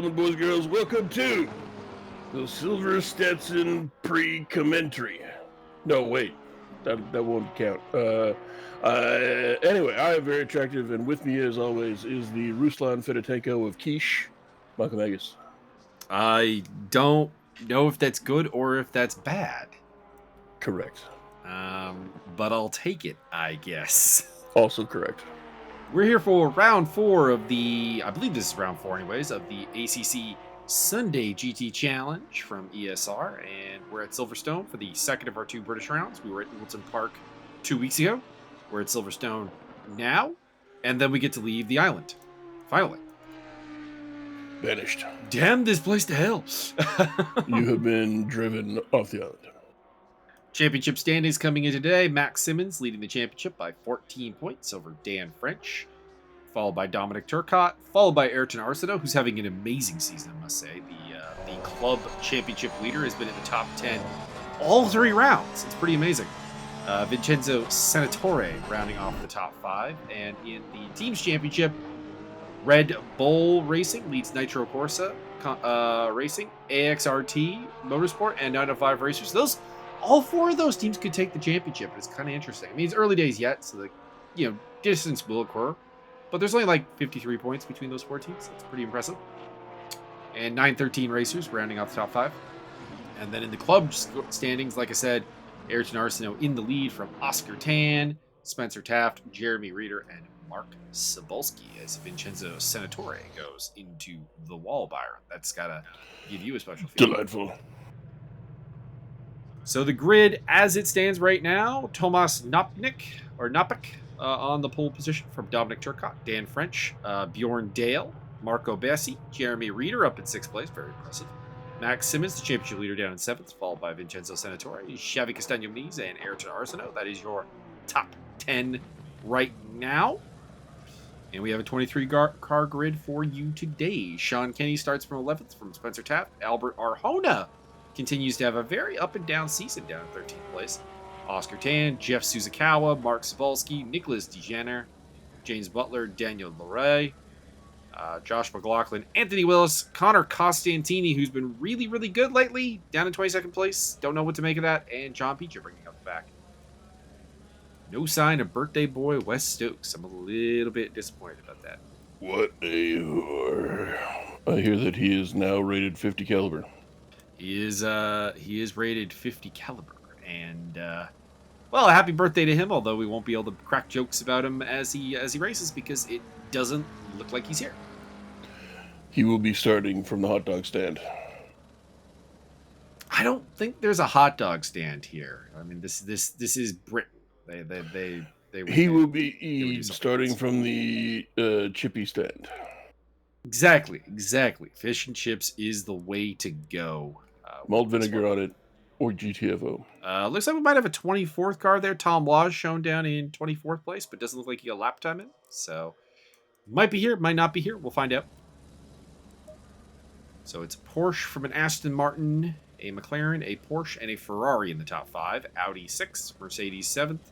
gentlemen, boys and girls, welcome to the Silver Stetson pre-commentary. No, wait, that won't count. Anyway, I am very attractive, and with me, as always, is the Ruslan Fedotenko of Quiche, Michael Magus. I don't know if that's good or if that's bad. Correct. But I'll take it, I guess. Also correct. We're here for round 4 of I believe this is round 4 anyways, of the ACC Sunday GT Challenge from ESR, and we're at Silverstone for the second of our 2 British rounds. We were at Oulton Park 2 weeks ago. We're at Silverstone now, and then we get to leave the island. Finally. Vanished. Damn this place to hell. You have been driven off the island. Championship standings coming in today. Max Simmons leading the championship by 14 points over Dan French, followed by Dominic Turcotte, followed by Ayrton Arsenault, who's having an amazing season, I must say. The club championship leader has been in the top 10 all 3 rounds. It's pretty amazing. Vincenzo Senatore rounding off the top 5. And in the team's championship, Red Bull Racing leads Nitro Corsa Racing, AXRT Motorsport, and 905 Racers. All 4 of those teams could take the championship. It's kind of interesting. I mean, it's early days yet, so distance will occur. But there's only like 53 points between those 4 teams. That's pretty impressive. And 913 Racers rounding off the top 5. And then in the club standings, like I said, Ayrton Arsenault in the lead from Oscar Tan, Spencer Taft, Jeremy Reeder, and Mark Cebulski as Vincenzo Senatore goes into the wall, Byron. That's got to give you a special feeling. Delightful. So the grid as it stands right now, Tomas Nopnik on the pole position from Dominic Turcotte, Dan French, Bjorn Dale, Marco Bessi, Jeremy Reeder up in 6th place, very impressive. Max Simmons, the championship leader, down in 7th, followed by Vincenzo Senatore, Xavi Castaño-Muniz, and Ayrton Arsenault. That is your top 10 right now. And we have a 23-car grid for you today. Sean Kenny starts from 11th from Spencer Taft. Albert Arjona continues to have a very up-and-down season down in 13th place. Oscar Tan, Jeff Suzukawa, Mark Cebulski, Nicholas DeJener, James Butler, Daniel Leray, Josh McLaughlin, Anthony Willis, Connor Costantini, who's been really, really good lately, down in 22nd place. Don't know what to make of that. And John Peacher bringing up the back. No sign of birthday boy Wes Stokes. I'm a little bit disappointed about that. What a whore. I hear that he is now rated 50 caliber. He is rated 50 caliber, and well, happy birthday to him. Although we won't be able to crack jokes about him as he races because it doesn't look like he's here. He will be starting from the hot dog stand. I don't think there's a hot dog stand here. I mean, this is Britain. He will be starting from the chippy stand. Exactly. Fish and chips is the way to go. Malt vinegar on it, or GTFO. Looks like we might have a 24th car there. Tom Law's shown down in 24th place, but doesn't look like he got lap time in. So, might be here, might not be here. We'll find out. So it's a Porsche from an Aston Martin, a McLaren, a Porsche, and a Ferrari in the top 5. Audi 6th, Mercedes 7th,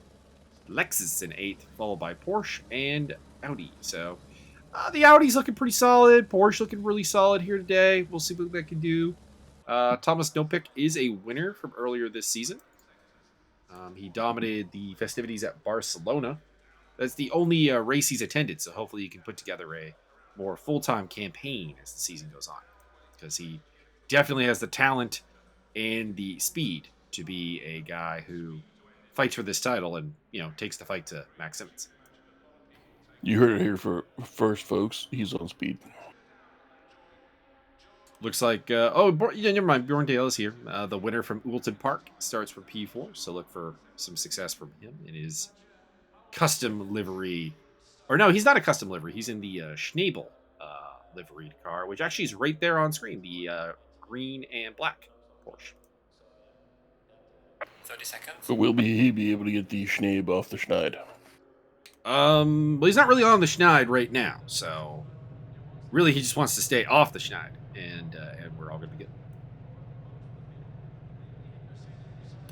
Lexus in 8th, followed by Porsche and Audi. So, the Audi's looking pretty solid. Porsche looking really solid here today. We'll see what that can do. Thomas Nopik is a winner from earlier this season. He dominated the festivities at Barcelona. That's the only race he's attended, so hopefully he can put together a more full-time campaign as the season goes on. Because he definitely has the talent and the speed to be a guy who fights for this title and, takes the fight to Max Simmons. You heard it here first, folks. He's on speed. Looks like, never mind. Bjorn Dale is here. The winner from Oulton Park starts from P4, so look for some success from him in his custom livery. Or no, he's not a custom livery. He's in the Schnabel liveried car, which actually is right there on screen. The green and black Porsche. 30 seconds. But will he be able to get the Schneeb off the Schneid? Well, he's not really on the Schneid right now, so really he just wants to stay off the Schneid, and we're all going to be good.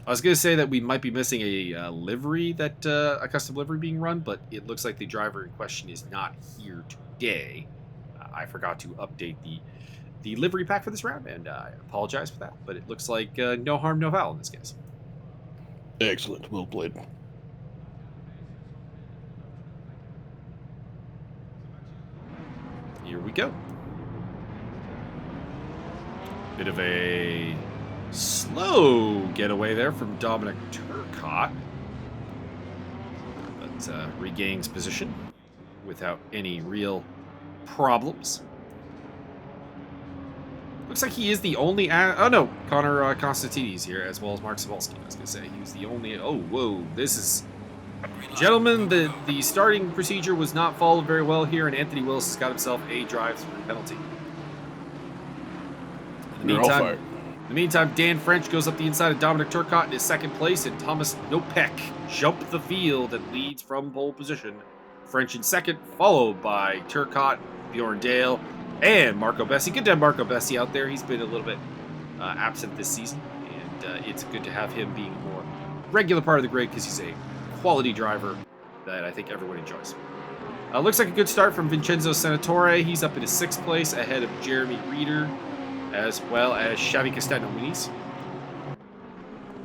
I was going to say that we might be missing a livery, a custom livery being run, but it looks like the driver in question is not here today. I forgot to update the the livery pack for this round, and I apologize for that, but it looks like no harm, no foul in this case. Excellent. Well played. Here we go. Bit of a slow getaway there from Dominic Turcotte, but regains position without any real problems. Looks like he is the only... oh, no. Connor Constantini's here, as well as Mark Cebulski. I was going to say, he was the only... Oh, whoa. This is... Gentlemen, the starting procedure was not followed very well here, and Anthony Willis has got himself a drive-through penalty. In the meantime, Dan French goes up the inside of Dominic Turcotte in his second place, and Thomas Nopek jumped the field and leads from pole position. French in second, followed by Turcotte, Bjorn Dale, and Marco Bessi. Good to have Marco Bessi out there. He's been a little bit absent this season, and it's good to have him being a more regular part of the grid because he's a quality driver that I think everyone enjoys. Looks like a good start from Vincenzo Senatore. He's up in his sixth place ahead of Jeremy Reeder, as well as Xavi Castello-Muniz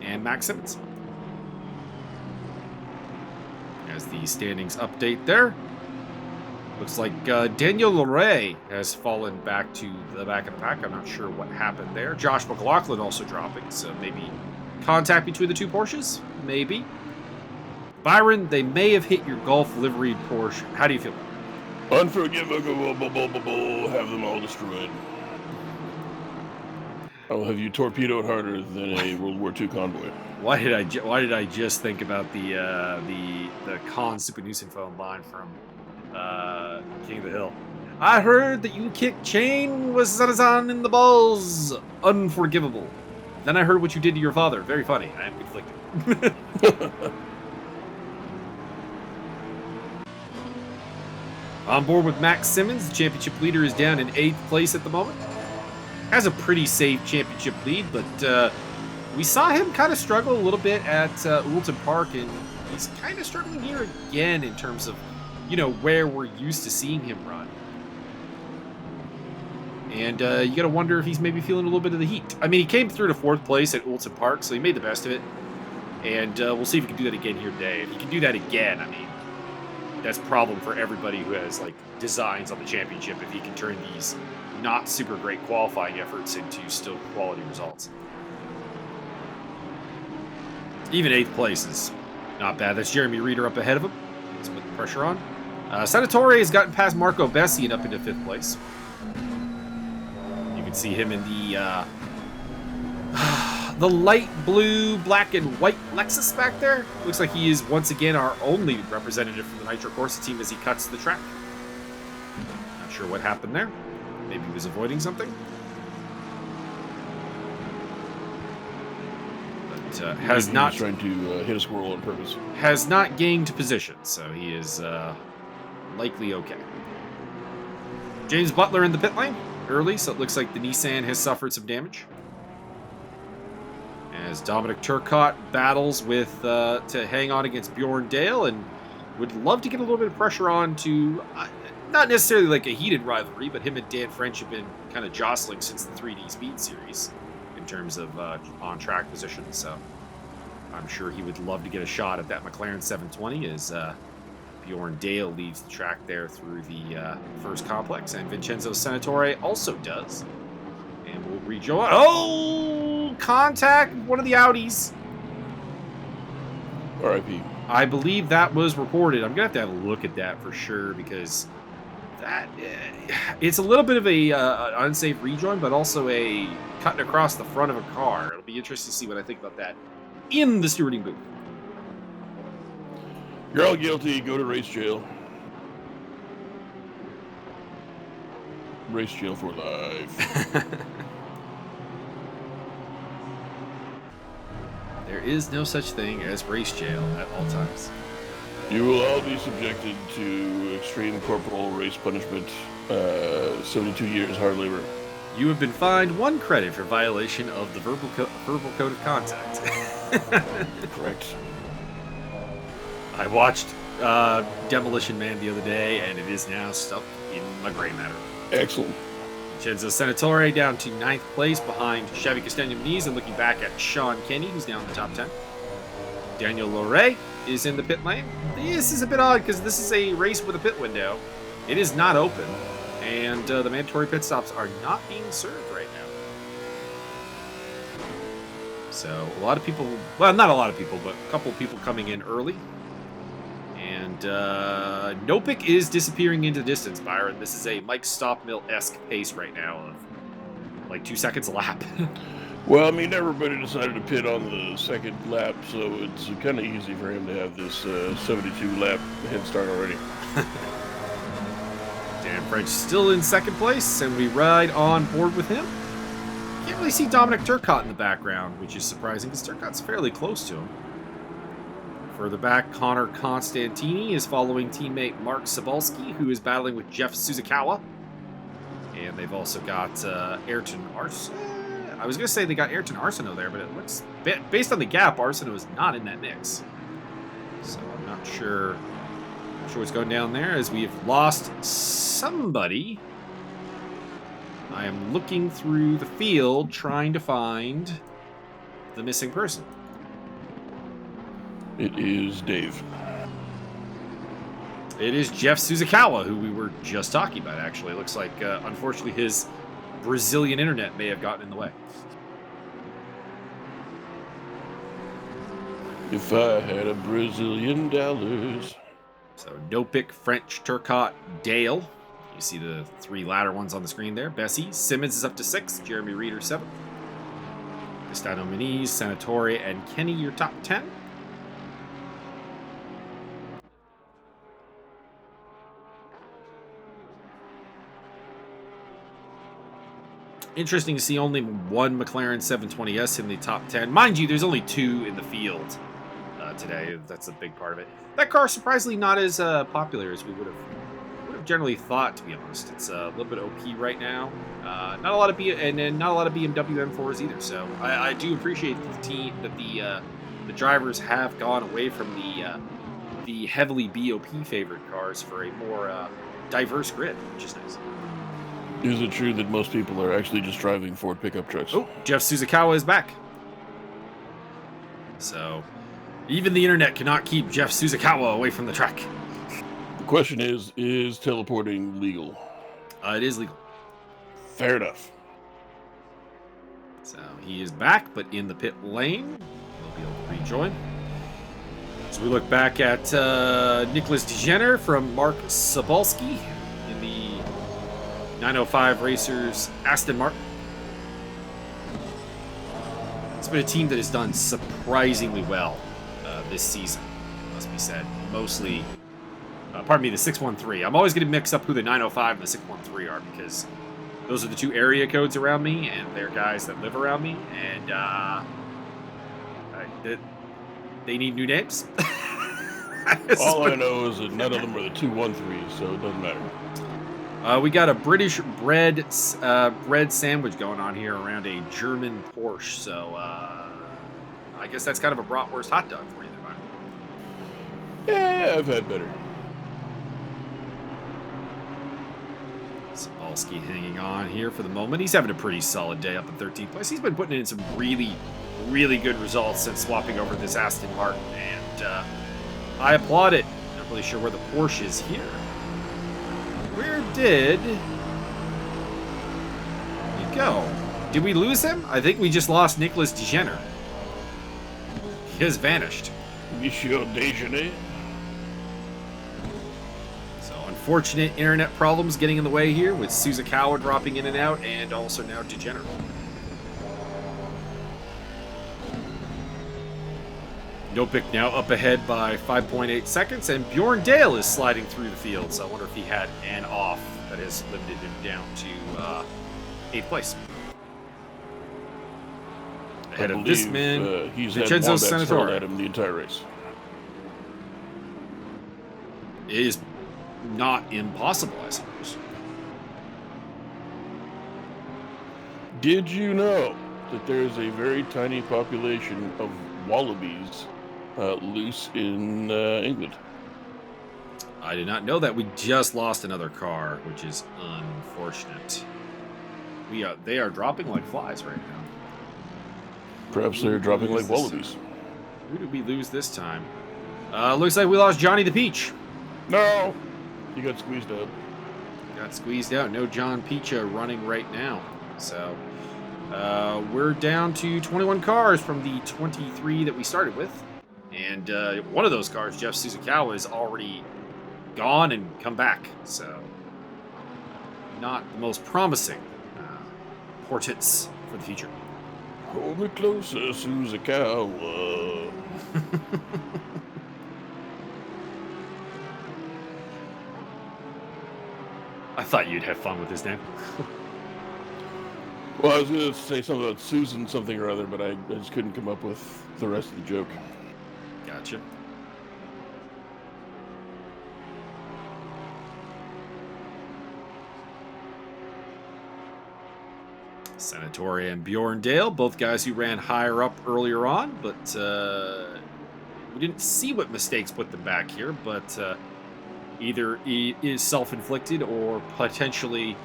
and Max Simmons. As the standings update there, looks like Daniel Leray has fallen back to the back of the pack. I'm not sure what happened there. Josh McLaughlin also dropping, so maybe contact between the two Porsches? Maybe. Byron, they may have hit your Golf liveried Porsche. How do you feel? Unforgivable, have them all destroyed. I'll have you torpedoed harder than a World War II convoy. Why did I just think about the Con Supanusin phone line from King of the Hill? I heard that you kicked Chain was Sanazan in the balls. Unforgivable. Then I heard what you did to your father. Very funny. I am conflicted. On board with Max Simmons, the championship leader is down in 8th place at the moment. Has a pretty safe championship lead, but we saw him kind of struggle a little bit at Oulton Park, and he's kind of struggling here again in terms of, where we're used to seeing him run. And you got to wonder if he's maybe feeling a little bit of the heat. I mean, he came through to 4th place at Oulton Park, so he made the best of it. And we'll see if he can do that again here today. If he can do that again, I mean, that's a problem for everybody who has designs on the championship if he can turn these not super great qualifying efforts into still quality results. Even 8th place is not bad. That's Jeremy Reeder up ahead of him. Let's put the pressure on. Senatore has gotten past Marco Bessi and up into 5th place. You can see him in the light blue, black, and white Lexus back there. Looks like he is once again our only representative from the Nitro Corsa team as he cuts the track. Not sure what happened there. Maybe he was avoiding something. But has not trying to hit a squirrel on purpose. Has not gained position, so he is likely okay. James Butler in the pit lane early, so it looks like the Nissan has suffered some damage. As Dominic Turcotte battles with to hang on against Bjorn Dale, and would love to get a little bit of pressure on to not necessarily like a heated rivalry, but him and Dan French have been kind of jostling since the 3D Speed Series in terms of on-track position. So I'm sure he would love to get a shot at that McLaren 720 as Bjorn Dale leads the track there through the first complex, and Vincenzo Senatore also does. And we'll rejoin. Oh, contact with one of the Audis. R.I.P. I believe that was reported. I'm gonna have a look at that for sure, because that it's a little bit of a unsafe rejoin, but also a cutting across the front of a car. It'll be interesting to see what I think about that in the stewarding booth. You're all guilty. Go to race jail. Race jail for life. There is no such thing as race jail at all times. You will all be subjected to extreme corporal race punishment, 72 years hard labor. You have been fined 1 credit for violation of the verbal code of conduct. Correct. I watched Demolition Man the other day, and it is now stuck in my gray matter. Excellent. Vincenzo Senatore down to 9th place behind Chevy Castagna-Muniz and looking back at Sean Kenny, who's now in the top 10. Daniel Loret is in the pit lane. This is a bit odd because this is a race with a pit window. It is not open, and the mandatory pit stops are not being served right now. So a lot of people, well, not a lot of people, but a couple of people coming in early. And Nopik is disappearing into the distance, Byron. This is a Mike Stoppmill-esque pace right now of like 2 seconds a lap. Well, I mean, everybody decided to pit on the second lap, so it's kind of easy for him to have this 72-lap head start already. Dan French still in second place, and we ride on board with him. Can't really see Dominic Turcotte in the background, which is surprising because Turcotte's fairly close to him. Further back, Connor Constantini is following teammate Mark Sobalski, who is battling with Jeff Suzukawa. And they've also got Ayrton Arsenault. I was going to say they got Ayrton Arsenault there, but it looks, based on the gap, Arsenault is not in that mix. So I'm not sure what's going down there, as we have lost somebody. I am looking through the field trying to find the missing person. It is Dave. It is Jeff Suzukawa, who we were just talking about, actually. It looks like, unfortunately, his Brazilian internet may have gotten in the way. If I had a Brazilian dollars. So, Nopik, French, Turcotte, Dale. You see the 3 latter ones on the screen there. Bessie. Simmons is up to 6. Jeremy Reeder, 7. Castagna-Muniz, Senatore, and Kenny, your top 10. Interesting to see only one McLaren 720S in the top 10. Mind you, there's only 2 in the field today. That's a big part of it. That car surprisingly not as popular as we would have generally thought, to be honest. It's a little bit OP right now. Not a lot of not a lot of BMW M4s either. So I do appreciate the drivers have gone away from the heavily BOP favored cars for a more diverse grid, which is nice. Is it true that most people are actually just driving Ford pickup trucks? Oh, Jeff Suzukawa is back. So, even the internet cannot keep Jeff Suzukawa away from the track. The question is teleporting legal? It is legal. Fair enough. So, he is back, but in the pit lane. He'll be able to rejoin. So, we look back at Nicholas DeGener from Mark Sobalski in the 905 Racers Aston Martin. It's been a team that has done surprisingly well this season, must be said. Mostly, pardon me, the 613. I'm always going to mix up who the 905 and the 613 are because those are the 2 area codes around me, and they're guys that live around me, and they need new names. All I know is that none of them are the 213s, so it doesn't matter. We got a British bread sandwich going on here around a German Porsche, so I guess that's kind of a bratwurst hot dog for you there, Mike. Yeah, I've had better. Sobalski hanging on here for the moment. He's having a pretty solid day up in 13th place. He's been putting in some really, really good results since swapping over this Aston Martin, and I applaud it. Not really sure where the Porsche is here. Where did he go? Did we lose him? I think we just lost Nicholas DeGener. He has vanished. Monsieur Déjeuner. So unfortunate internet problems getting in the way here with Suzukawa dropping in and out, and also now DeGener. Nopik now up ahead by 5.8 seconds, and Bjorn Dale is sliding through the field, so I wonder if he had an off that has limited him down to 8th place. Ahead of this man, he's Vincenzo Senatore. at him the entire race. It is not impossible, I suppose. Did you know that there is a very tiny population of wallabies loose in England? I did not know that. We just lost another car, which is unfortunate. They are dropping like flies right now. Perhaps they're dropping like wallabies. Who did we lose this time? Looks like we lost Johnny the Peach. No! You got squeezed out. Got squeezed out. No John Picha running right now. So we're down to 21 cars from the 23 that we started with. And one of those cars, Jeff Suzuka, is already gone and come back. So not the most promising portents for the future. Hold me closer, Suzuka. I thought you'd have fun with his name. Well, I was going to say something about Susan something or other, but I just couldn't come up with the rest of the joke. Gotcha. Senatore and Bjorndale, both guys who ran higher up earlier on, but we didn't see what mistakes put them back here, but either it is self-inflicted or potentially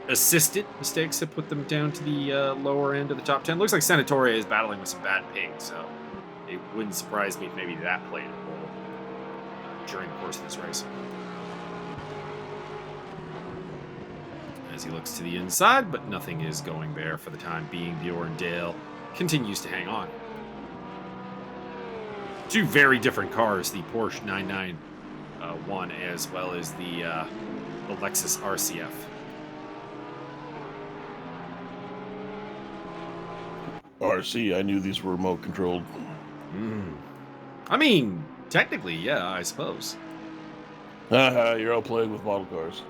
assisted mistakes that put them down to the lower end of the top 10. Looks like Senatore is battling with some bad ping, so it wouldn't surprise me if maybe that played a role during the course of this race. As he looks to the inside, but nothing is going there for the time being. Bjorndale continues to hang on. Two very different cars, the Porsche 991 as well as the Lexus RCF. RC, I knew these were remote controlled. I mean, technically, yeah, I suppose. You're all playing with model cars.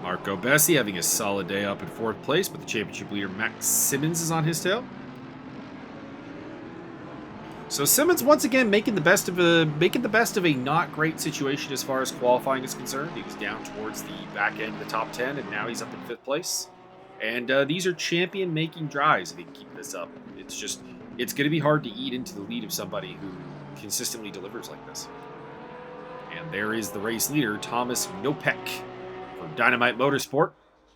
Marco Bessi having a solid day up in fourth place, but the championship leader Max Simmons is on his tail. So Simmons once again making the best of a not great situation as far as qualifying is concerned. He was down towards the back end of the top 10, and now he's up in fifth place. And these are champion-making drives if he can keep this up. It's going to be hard to eat into the lead of somebody who consistently delivers like this. And there is the race leader, Thomas Nopek from Dynamite Motorsport.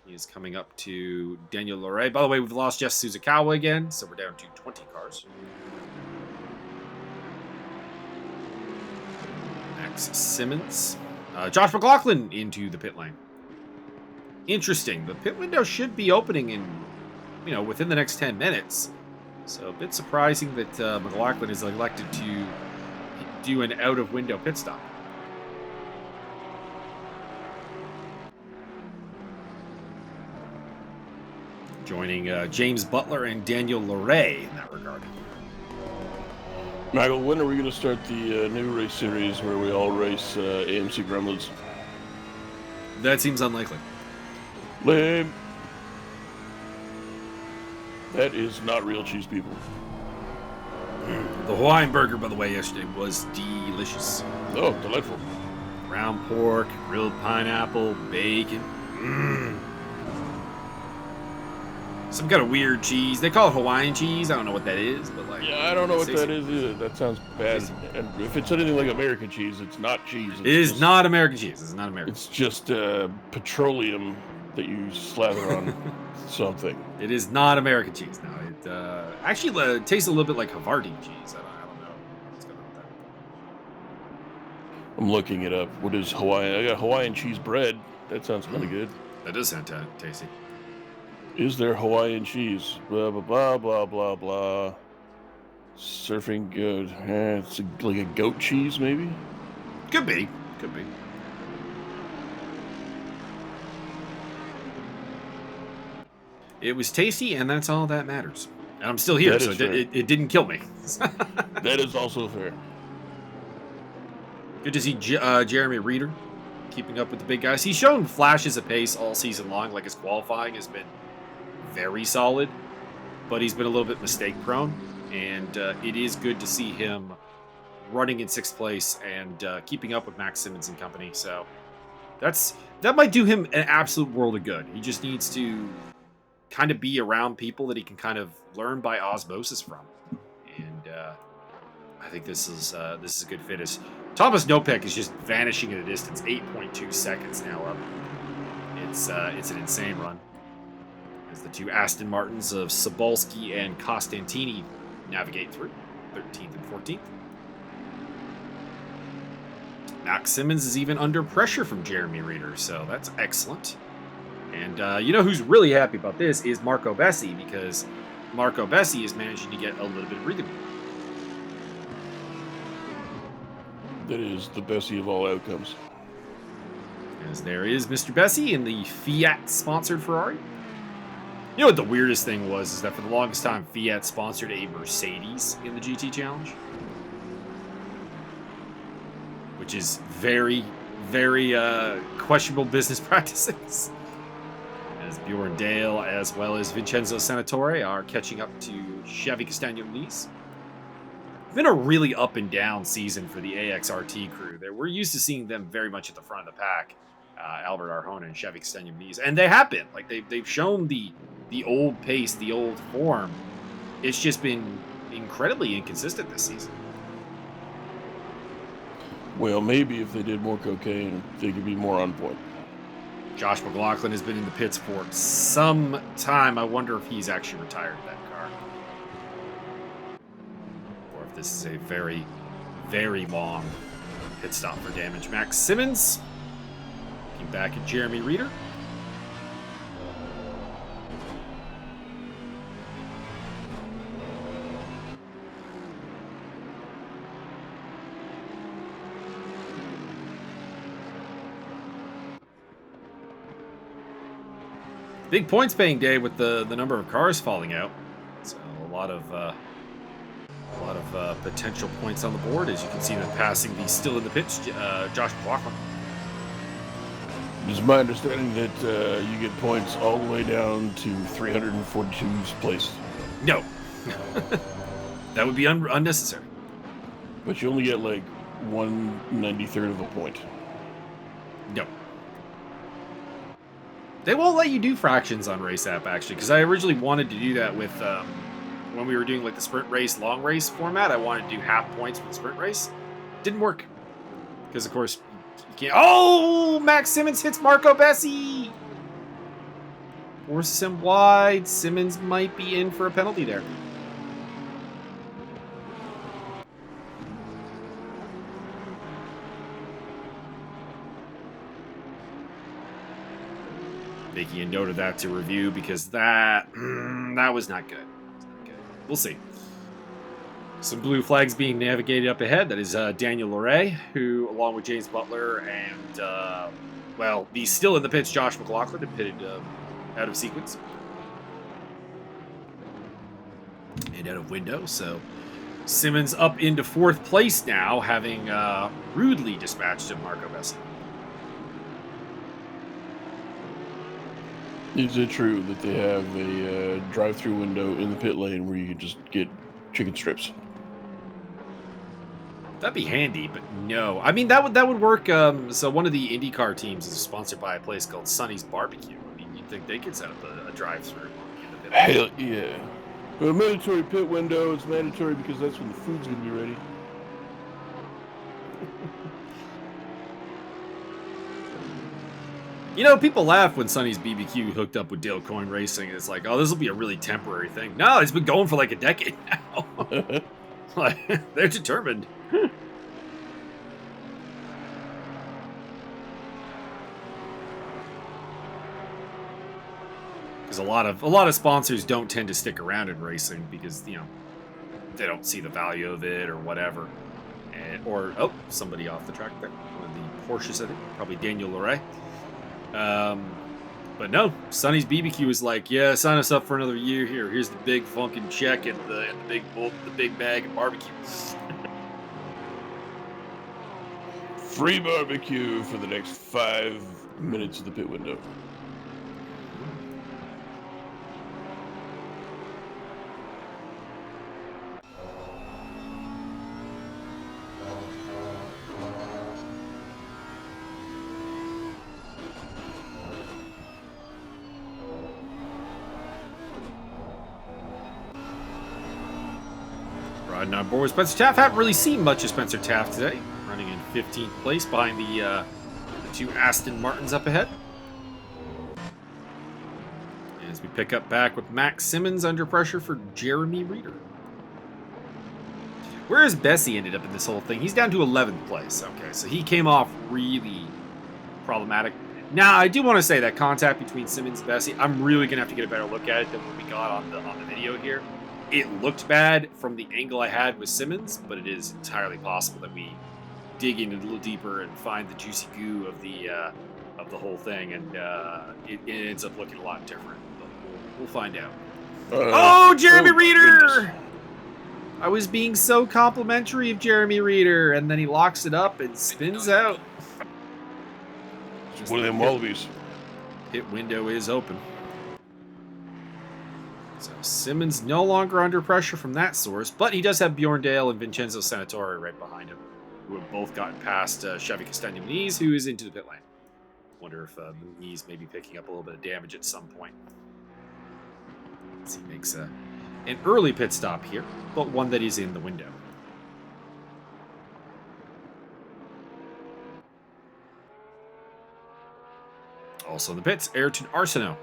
He is coming up to Daniel Lorey. By the way, we've lost Jeff Suzuka again, so we're down to 20 cars. Max Simmons. Josh McLaughlin into the pit lane. Interesting. The pit window should be opening in, within the next 10 minutes. So a bit surprising that McLaughlin is elected to do an out-of-window pit stop. Joining James Butler and Daniel Lorey in that regard. Michael, when are we going to start the new race series where we all race AMC Gremlins? That seems unlikely. Lame. That is not real cheese, people. The Hawaiian burger, by the way, yesterday was delicious. Oh, delightful. Ground pork, grilled pineapple, bacon. Some kind of weird cheese. They call it Hawaiian cheese. I don't know what that is, but yeah, I don't know what that is either. That sounds bad. And if it's anything like American cheese, it's not cheese. It is not American cheese. It's not American. It's just petroleum that you slather on something. It is not American cheese. No, it actually tastes a little bit like Havarti cheese. I don't know what's going on with that. I'm looking it up. What is Hawaiian? I got Hawaiian cheese bread. That sounds kind of good. That does sound tasty. Is there Hawaiian cheese? Blah, blah, blah, blah, blah, blah. Surfing good. It's like a goat cheese, maybe? Could be. Could be. It was tasty, and that's all that matters. And I'm still here, so it didn't kill me. That is also fair. Good to see Jeremy Reeder keeping up with the big guys. He's shown flashes of pace all season long, like his qualifying has been very solid, but he's been a little bit mistake-prone, and it is good to see him running in sixth place and keeping up with Max Simmons and company. So that might do him an absolute world of good. He just needs to kind of be around people that he can kind of learn by osmosis from, and I think this is a good fit. As Thomas Nopek is just vanishing at a distance, 8.2 seconds now up. It's an insane run. As the two Aston Martins of Sobolski and Costantini navigate through 13th and 14th. Max Simmons is even under pressure from Jeremy Reeder, so that's excellent. And you know who's really happy about this is Marco Bessi, because Marco Bessi is managing to get a little bit of breathing room. That is the Bessie of all outcomes. As there is Mr. Bessi in the Fiat-sponsored Ferrari. You know what the weirdest thing was is that for the longest time, Fiat sponsored a Mercedes in the GT Challenge. Which is very, very questionable business practices. As Bjorn Dale as well as Vincenzo Senatore are catching up to Xavi Castagno-Muniz. It's been a really up and down season for the AXRT crew. We're used to seeing them very much at the front of the pack. Albert Arjona and Xavi Castagno-Muniz. And they have been. Like they've shown the old pace, the old form. It's just been incredibly inconsistent this season. Well, maybe if they did more cocaine, they could be more on point. Josh McLaughlin has been in the pits for some time. I wonder if he's actually retired that car. Or if this is a very, very long pit stop for damage. Max Simmons. Looking back at Jeremy Reeder. Big points paying day with the number of cars falling out. So a lot of potential points on the board, as you can see them passing the still in the pits, Josh McLaughlin. It's my understanding that you get points all the way down to 342's place. No. That would be unnecessary. But you only get like 1/93rd of a point. No. They won't let you do fractions on Race App, actually, because I originally wanted to do that with when we were doing like the sprint race, long race format. I wanted to do half points for the sprint race. Didn't work. Because, of course, you can't. Oh! Max Simmons hits Marco Bessi! Forces him wide. Simmons might be in for a penalty there. Making a note of that to review because that was not good. We'll see. Some blue flags being navigated up ahead. That is Daniel Loray, who, along with James Butler and, the still in the pits, Josh McLaughlin, had pitted out of sequence. And out of window, so Simmons up into fourth place now, having rudely dispatched him, Marco Bessi. Is it true that they have a drive-through window in the pit lane where you can just get chicken strips? That'd be handy, but no. I mean, that would work. So one of the IndyCar teams is sponsored by a place called Sonny's Barbecue. I mean, you'd think they could set up a drive-through in the pit lane. Hell yeah. But a mandatory pit window, it's mandatory because that's when the food's going to be ready. You know, people laugh when Sonny's BBQ hooked up with Dale Coyne Racing. It's like, oh, this will be a really temporary thing. No, it's been going for like a decade now. Like, they're determined. Because a lot of sponsors don't tend to stick around in racing because, you know, they don't see the value of it or whatever. Or somebody off the track there. One of the Porsches, I think. Probably Daniel Loray. But no, Sonny's BBQ is like, yeah, sign us up for another year here. Here's the big funkin' check and the big bag of barbecue. Free barbecue for the next 5 minutes of the pit window. Riding on board with Spencer Taft. Haven't really seen much of Spencer Taft today. Running in 15th place behind the two Aston Martins up ahead. As we pick up back with Max Simmons under pressure for Jeremy Reeder. Where has Bessie ended up in this whole thing? He's down to 11th place. Okay, so he came off really problematic. Now, I do want to say that contact between Simmons and Bessie, I'm really going to have to get a better look at it than what we got on the video here. It looked bad from the angle I had with Simmons, but it is entirely possible that we dig in a little deeper and find the juicy goo of the whole thing, and it ends up looking a lot different. But we'll find out. Jeremy Reeder! Goodness. I was being so complimentary of Jeremy Reeder, and then he locks it up and spins out. One of them wallabies. Pit window is open. So Simmons no longer under pressure from that source, but he does have Bjorn Dale and Vincenzo Senatore right behind him, who have both gotten past Chevy Castagna Muniz, who is into the pit lane. Wonder if Muniz may be picking up a little bit of damage at some point. As he makes an early pit stop here, but one that is in the window. Also in the pits, Ayrton Arsenault.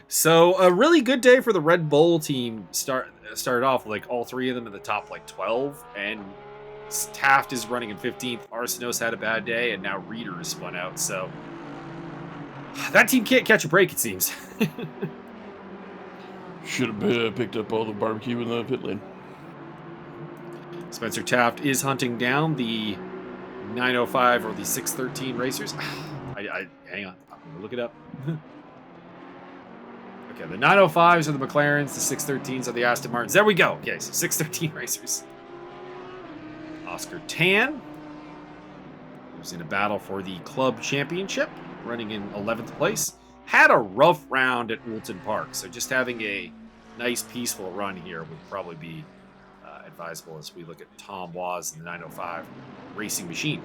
So a really good day for the Red Bull team. Started off with like all three of them in the top like 12, and Taft is running in 15th. Arsenault's had a bad day, and now Reeder is spun out. So that team can't catch a break, it seems. Should have picked up all the barbecue in the pit lane. Spencer Taft is hunting down the 905 or the 613 racers. Hang on, I'm gonna look it up. Okay, the 905s are the McLarens, the 613s are the Aston Martins. There we go. Okay, so 613 racers. Oscar Tan, who's in a battle for the club championship, running in 11th place. Had a rough round at Oulton Park, so just having a nice, peaceful run here would probably be advisable as we look at Tom Waz in the 905 Racing Machine.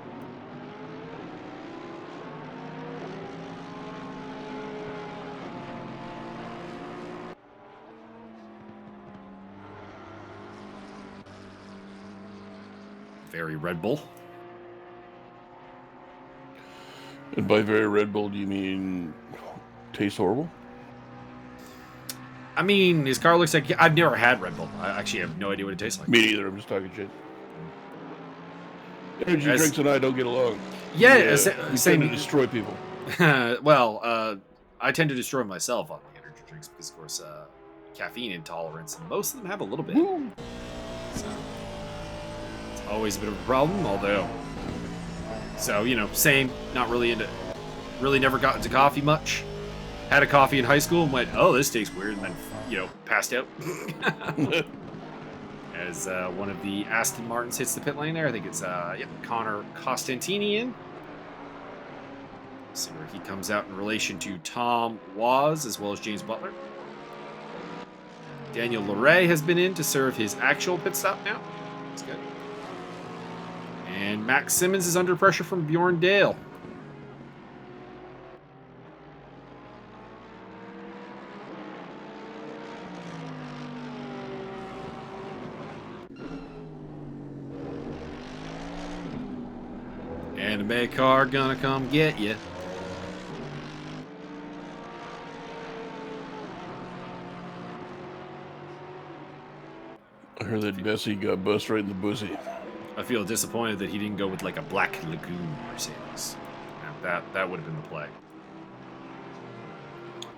Very Red Bull. And by very Red Bull, do you mean tastes horrible? I mean, his car looks like... I've never had Red Bull. I actually have no idea what it tastes like. Me neither. I'm just talking shit. Energy drinks and I don't get along. Yeah, we tend to destroy people. Well, I tend to destroy myself on the energy drinks because, of course, caffeine intolerance, and most of them have a little bit. So, it's always a bit of a problem, although... So, same, not really into... Really never got into coffee much. Had a coffee in high school and went, oh, this tastes weird, and then, passed out. As one of the Aston Martins hits the pit lane there. I think it's, Connor Costantini. See where he comes out in relation to Tom Waz, as well as James Butler. Daniel Leray has been in to serve his actual pit stop now. That's good. And Max Simmons is under pressure from Bjorn Dale. Anime car gonna come get you. I heard that Bessie got bust right in the pussy. I feel disappointed that he didn't go with like a Black Lagoon Mercedes. That would have been the play.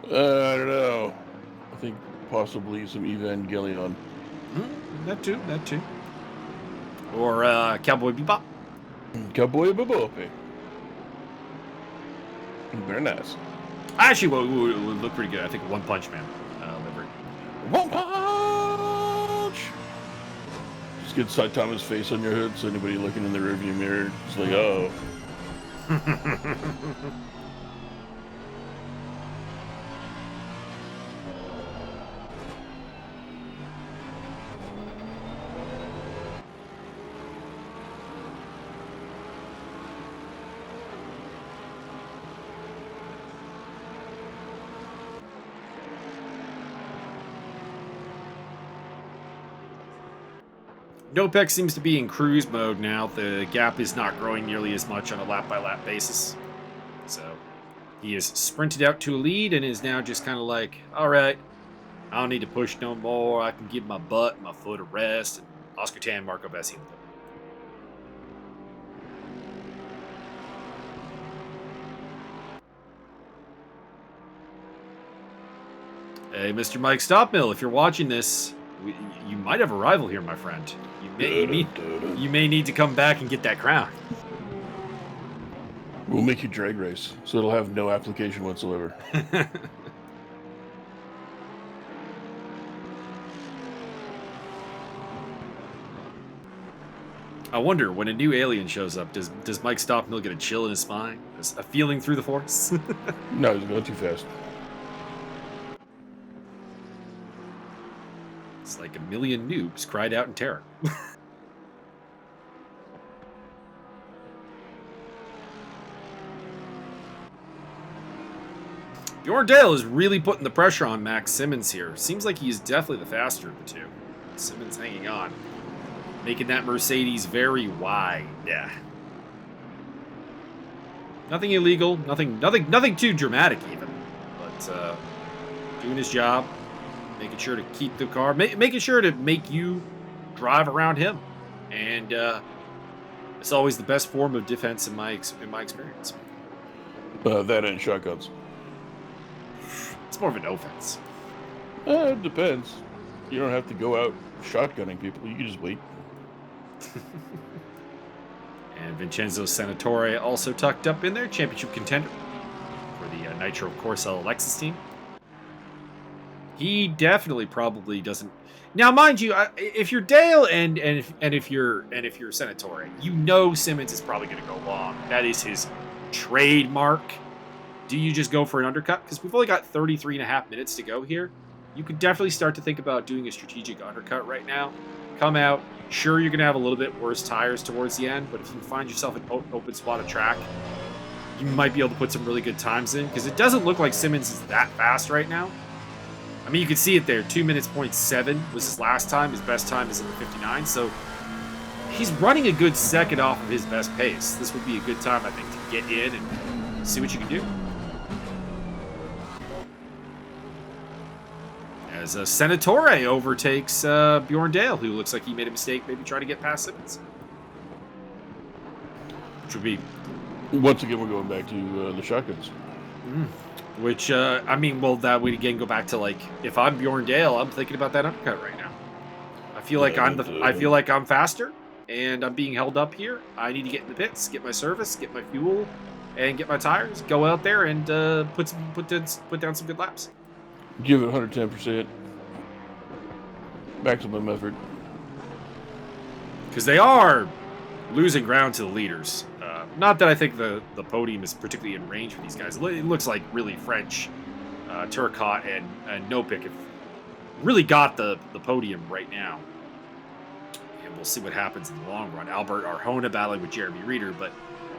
I don't know. I think possibly some Evangelion. That too. Or Cowboy Bebop. Cowboy Bebop. Very nice. Actually, well, it would look pretty good. I think One Punch Man livery. One Punch! Just get Saitama's face on your hood so anybody looking in the rearview mirror is like, oh. Nopec seems to be in cruise mode now. The gap is not growing nearly as much on a lap-by-lap basis. So He has sprinted out to a lead and is now just kind of like, all right, I don't need to push no more. I can give my butt and my foot a rest. And Oscar Tan, Marco Bessi. Hey, Mr. Mike Stopmill, if you're watching this, you might have a rival here, my friend. You may need to come back and get that crown. We'll make you drag race, so it'll have no application whatsoever. I wonder, when a new alien shows up, does Mike Stopmill get a chill in his spine? A feeling through the force? No, he's going too fast. It's like a million noobs cried out in terror. Bjorn Dale is really putting the pressure on Max Simmons here. Seems like he's definitely the faster of the two. Simmons hanging on. Making that Mercedes very wide. Yeah. Nothing illegal. Nothing too dramatic even. But doing his job. Making sure to keep the car. Making sure to make you drive around him. And it's always the best form of defense in my experience. That and shotguns. It's more of an offense. It depends. You don't have to go out shotgunning people. You can just wait. And Vincenzo Senatore also tucked up in there, championship contender for the Nitro Corsa Lexus team. He definitely probably doesn't. Now, mind you, if you're Dale and if you're Senatore, you know Simmons is probably going to go long. That is his trademark. Do you just go for an undercut? Because we've only got 33 and a half minutes to go here. You could definitely start to think about doing a strategic undercut right now. Come out. Sure, you're going to have a little bit worse tires towards the end, but if you find yourself an open spot of track, you might be able to put some really good times in, because it doesn't look like Simmons is that fast right now. I mean, you can see it there. 2 minutes, 0.7 was his last time. His best time is in the 59, so he's running a good second off of his best pace. This would be a good time, I think, to get in and see what you can do. As Senatore overtakes Bjorn Dale, who looks like he made a mistake, maybe trying to get past Simmons. Which would be... Once again, we're going back to the shotguns. Which, I mean, well, that would again go back to, like, if I'm Bjorn Dale, I'm thinking about that undercut right now. I feel like I feel like I'm faster, and I'm being held up here. I need to get in the pits, get my service, get my fuel, and get my tires. Go out there and put down some good laps. Give it 110%. Maximum effort. Because they are losing ground to the leaders. Not that I think the podium is particularly in range for these guys. It looks like really French, Turcotte and Nopik have really got the podium right now. And we'll see what happens in the long run. Albert Arjona battling with Jeremy Reeder. But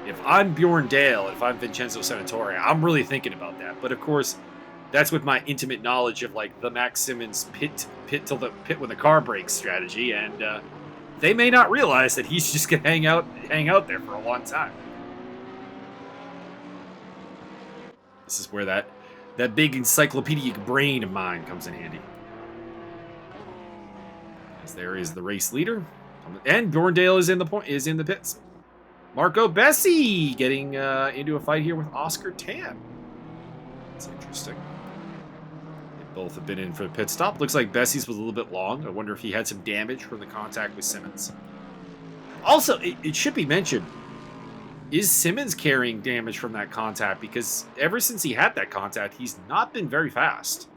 if I'm Bjorn Dale, if I'm Vincenzo Senatore, I'm really thinking about that. But of course, that's with my intimate knowledge of, like, the Max Simmons pit till the pit when the car breaks strategy, and they may not realize that he's just gonna hang out there for a long time. This is where that big encyclopedic brain of mine comes in handy. As there is the race leader, and Bjorn Dale is in the pits. Marco Bessi getting into a fight here with Oscar Tan. That's interesting. Both have been in for a pit stop. Looks like Bessie's was a little bit long. I wonder if he had some damage from the contact with Simmons. Also, it should be mentioned, is Simmons carrying damage from that contact? Because ever since he had that contact, he's not been very fast.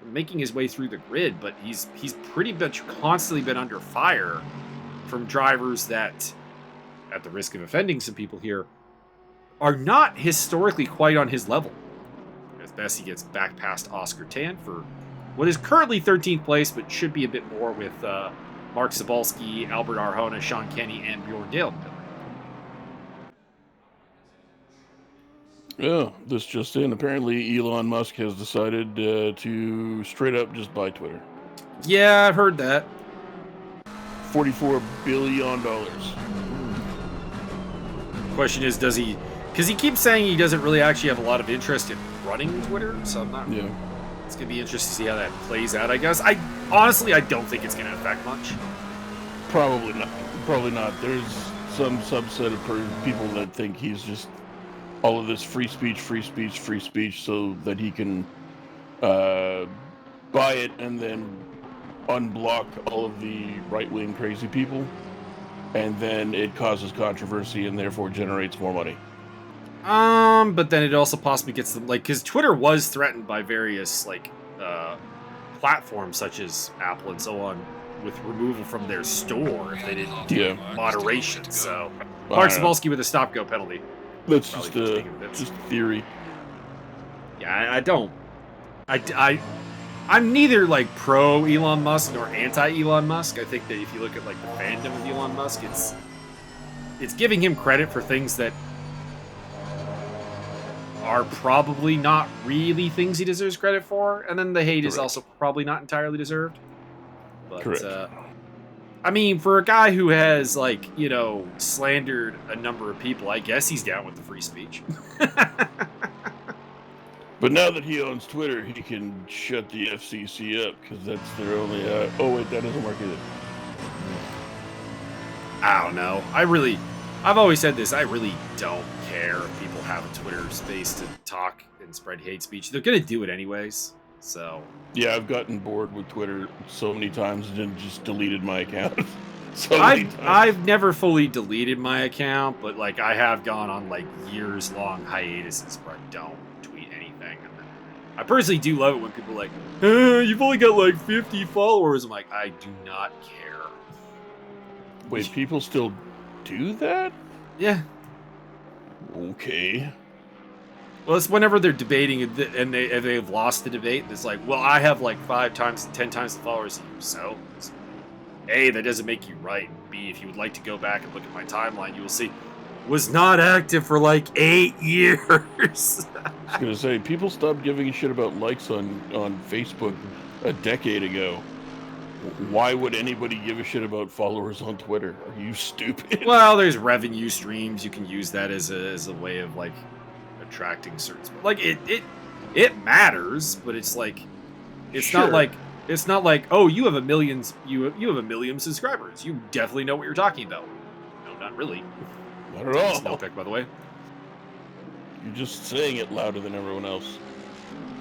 Making his way through the grid, but he's pretty much constantly been under fire from drivers that, at the risk of offending some people here, are not historically quite on his level. Bessie gets back past Oscar Tan for what is currently 13th place, but should be a bit more with Mark Sobalski, Albert Arjona, Sean Kenny, and Bjorn Dale. Yeah, this just in. Apparently, Elon Musk has decided to straight up just buy Twitter. Yeah, I've heard that. $44 billion. Question is, does he Because he keeps saying he doesn't really actually have a lot of interest in running Twitter, so I'm not. Yeah. It's gonna be interesting to see how that plays out. I guess. I honestly don't think it's gonna affect much. Probably not. Probably not. There's some subset of people that think he's just all of this free speech, so that he can buy it and then unblock all of the right-wing crazy people, and then it causes controversy and therefore generates more money. But then it also possibly gets them, like, because Twitter was threatened by various, like, platforms such as Apple and so on with removal from their store if they didn't do moderation. So, Mark Cebulski with a stop-go penalty. That's just a theory. Yeah, I'm neither, like, pro Elon Musk nor anti Elon Musk. I think that if you look at, like, the fandom of Elon Musk, it's giving him credit for things that are probably not really things he deserves credit for, and then the hate is also probably not entirely deserved. But, correct. I mean, for a guy who has, like, slandered a number of people, I guess he's down with the free speech. But now that he owns Twitter, he can shut the FCC up, because that's their only... oh, wait, that doesn't work either. I don't know. I've always said this, I really don't care if people have a Twitter space to talk and spread hate speech. They're going to do it anyways, so... Yeah, I've gotten bored with Twitter so many times and then just deleted my account. I've never fully deleted my account, but, like, I have gone on, like, years-long hiatuses where I don't tweet anything. And I personally do love it when people are like, you've only got, like, 50 followers. I'm like, I do not care. Wait, people still do that? Yeah. Okay. Well, it's whenever they're debating and they've lost the debate, and it's like, well, I have like 5 times, 10 times the followers as you. So, A, that doesn't make you right. B, if you would like to go back and look at my timeline, you will see, was not active for like 8 years. I was gonna say, people stopped giving a shit about likes on Facebook a decade ago. Why would anybody give a shit about followers on Twitter? Are you stupid? Well, there's revenue streams. You can use that as a way of, like, attracting certain, like, it matters, but it's like, it's not like oh, you have a million subscribers, you definitely know what you're talking about. No, not really. Not at all. No pick, by the way. You're just saying it louder than everyone else.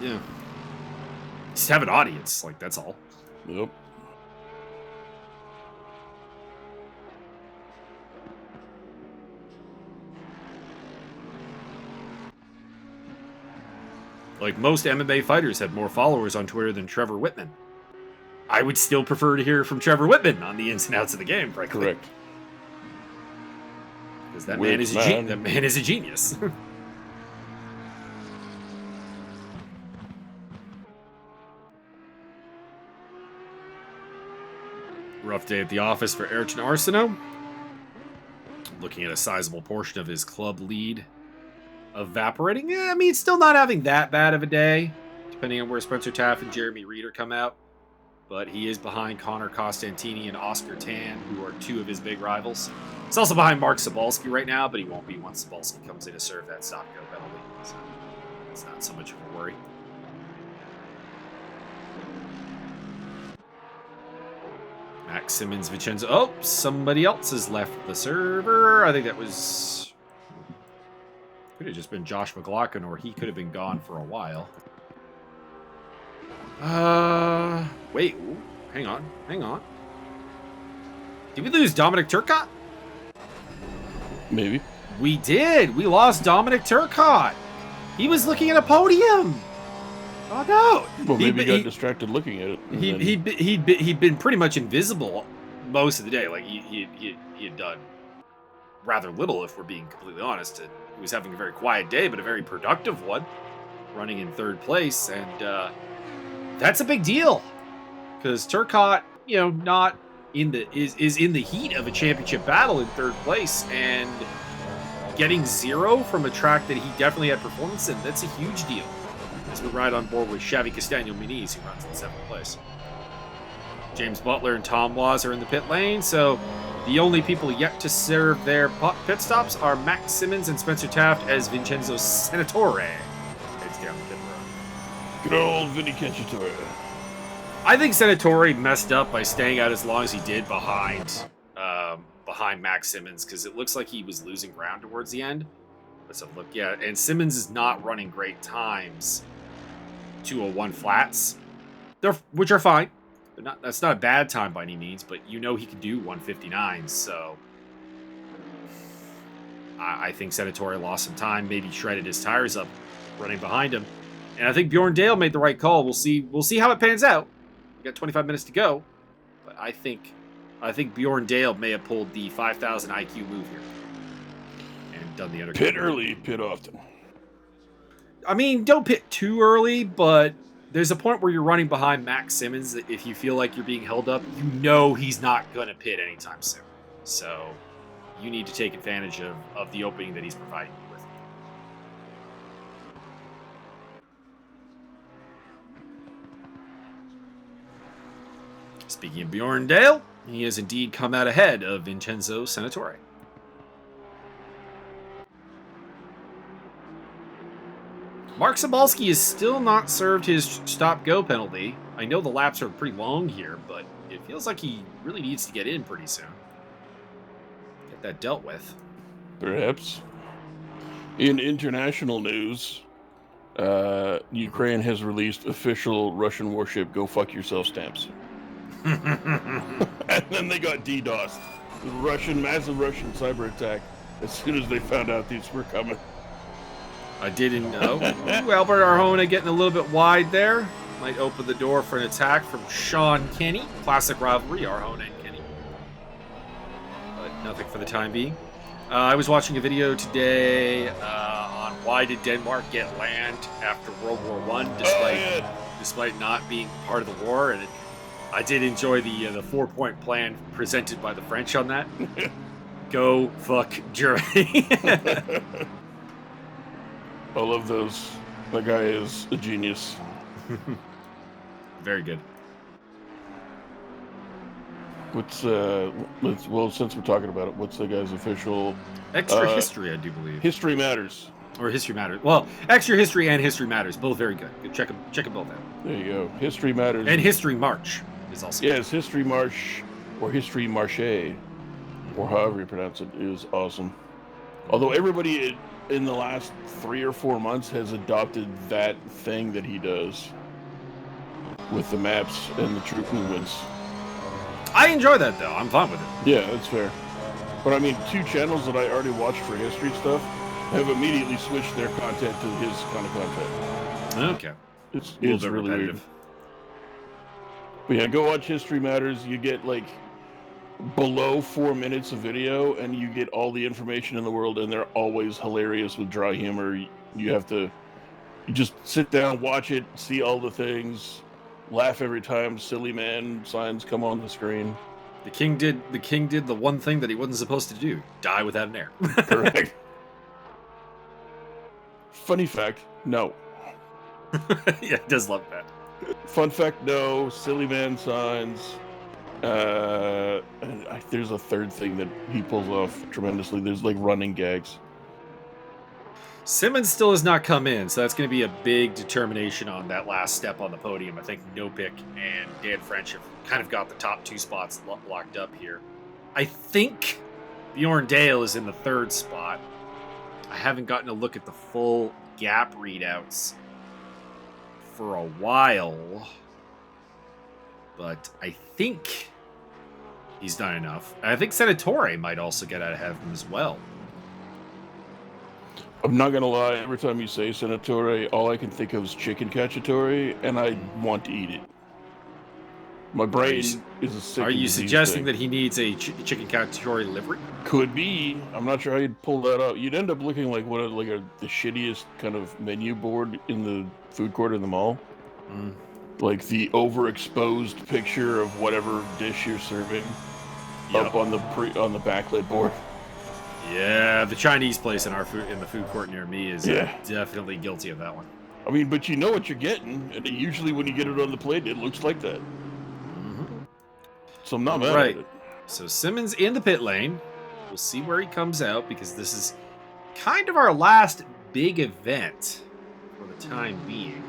Yeah. Just have an audience, like, that's all. Yep. Like, most MMA fighters have more followers on Twitter than Trevor Whitman. I would still prefer to hear from Trevor Whitman on the ins and outs of the game, frankly. Correct. Because that man is a genius. Rough day at the office for Ayrton Arsenault. Looking at a sizable portion of his club lead evaporating. Yeah, I mean, still not having that bad of a day, depending on where Spencer Taft and Jeremy Reeder come out. But he is behind Connor Costantini and Oscar Tan, who are 2 of his big rivals. He's also behind Mark Cebulski right now, but he won't be once Cebulski comes in to serve that stop-go penalty. So it's not so much of a worry. Max Simmons, Vincenzo. Oh, somebody else has left the server. I think that was... Could have just been Josh McLaughlin, or he could have been gone for a while. Wait. Ooh, hang on. Did we lose Dominic Turcotte? Maybe. We did. We lost Dominic Turcotte. He was looking at a podium. Oh no. Well, maybe he got distracted looking at it. He'd been pretty much invisible most of the day. Like, he had done rather little, if we're being completely honest. He was having a very quiet day, but a very productive one, running in 3rd place, and that's a big deal, because Turcotte, not in the is in the heat of a championship battle in 3rd place, and getting 0 from a track that he definitely had performance in. That's a huge deal. As we ride on board with Xavi Castaño Muniz, who runs in 7th place. James Butler and Tom Waz are in the pit lane, so the only people yet to serve their pit stops are Max Simmons and Spencer Taft as Vincenzo Senatore heads down the pit road. Good old Vinny Cacciatore. I think Senatore messed up by staying out as long as he did behind Max Simmons, because it looks like he was losing ground towards the end. Let's have a look. Yeah, and Simmons is not running great times. 201 flats, which are fine. That's not a bad time by any means, but you know he can do 159, so I think Senatore lost some time, maybe shredded his tires up running behind him. And I think Bjorn Dale made the right call. We'll see how it pans out. We got 25 minutes to go, but I think Bjorn Dale may have pulled the 5,000 IQ move here and done the undercut. Pit early, pit often. I mean, don't pit too early, but there's a point where you're running behind Max Simmons that if you feel like you're being held up, you know he's not going to pit anytime soon. So you need to take advantage of the opening that he's providing you with. Speaking of Bjorn Dale, he has indeed come out ahead of Vincenzo Senatore. Mark Sobalski has still not served his stop-go penalty. I know the laps are pretty long here, but it feels like he really needs to get in pretty soon. Get that dealt with. Perhaps. In international news, Ukraine has released official Russian warship "Go fuck yourself" stamps. And then they got DDoSed. Massive Russian cyber attack as soon as they found out these were coming. I didn't know. Ooh, Albert Arjona getting a little bit wide there. Might open the door for an attack from Sean Kenny. Classic rivalry, Arjona and Kenny. But nothing for the time being. I was watching a video today on why did Denmark get land after World War I, despite not being part of the war, and I did enjoy the 4-point plan presented by the French on that. Go fuck Germany. I love those. That guy is a genius. Very good. Since we're talking about it, what's the guy's official Extra history, I do believe. History Matters. Or History Matters. Well, Extra History and History Matters, both very good. Check them both out. There you go. History Matters. And History March is also Yes, History March, or History Marche, or however you pronounce it, is awesome. Although everybody in the last 3 or 4 months has adopted that thing that he does with the maps and the troop movements. I enjoy that, though. I'm fine with it. Yeah, that's fair. But I mean, 2 channels that I already watched for history stuff have immediately switched their content to his kind of content. Okay. It's really weird. But yeah, go watch History Matters. You get like below 4 minutes of video, and you get all the information in the world, and they're always hilarious with dry humor. You just sit down, watch it, see all the things, laugh every time silly man signs come on the screen. The king did the one thing that he wasn't supposed to do: die without an heir. Correct. Funny fact, no. Yeah, he does love that. Fun fact, no. Silly man signs. And there's a third thing that he pulls off tremendously. There's like running gags. Simmons still has not come in, so that's going to be a big determination on that last step on the podium. I think Nopik and Dan French have kind of got the top 2 spots locked up here. I think Bjorn Dale is in the 3rd spot. I haven't gotten a look at the full gap readouts for a while, but I think he's done enough. I think Senatore might also get out ahead of him as well. I'm not gonna lie, every time you say Senatore, all I can think of is chicken cacciatore, and I want to eat it. My brain is a sick. Are you suggesting that he needs a chicken cacciatore livery? Could be. I'm not sure how you'd pull that out. You'd end up looking like the shittiest kind of menu board in the food court in the mall. Like the overexposed picture of whatever dish you're serving up on the backlit board. Yeah, the Chinese place in the food court near me is definitely guilty of that one. I mean, but you know what you're getting, and usually when you get it on the plate, it looks like that. So I'm not mad Right. at it. So Simmons in the pit lane. We'll see where he comes out because this is kind of our last big event for the time being.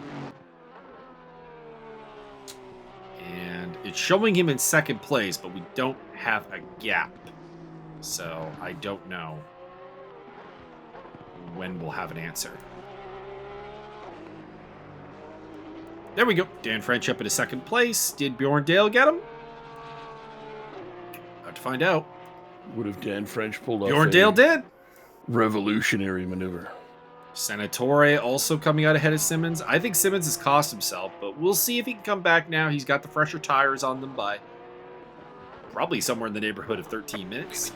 And it's showing him in second place, but we don't have a gap. So I don't know when we'll have an answer. There we go. Dan French up into second place. Did Bjorn Dale get him? About to find out. Would have Dan French pulled off Bjorn Dale did. Revolutionary maneuver. Senatore also coming out ahead of Simmons. I think Simmons has cost himself, but we'll see if he can come back now. He's got the fresher tires on them by probably somewhere in the neighborhood of 13 minutes.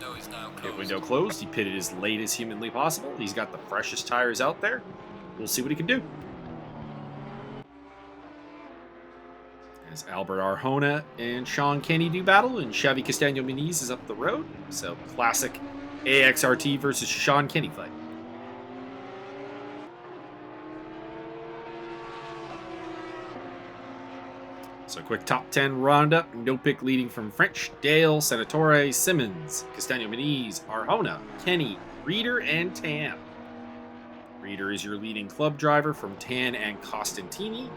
Pit window closed. He pitted as late as humanly possible. He's got the freshest tires out there. We'll see what he can do. As Albert Arjona and Sean Kenny do battle, and Xavi Castaño Muniz is up the road. So classic AXRT versus Sean Kenny fight. So quick top 10 roundup. No pick leading from French, Dale, Senatore, Simmons, Castaño Muniz, Arjona, Kenny, Reeder, and Tan. Reeder is your leading club driver from Tan and Costantini.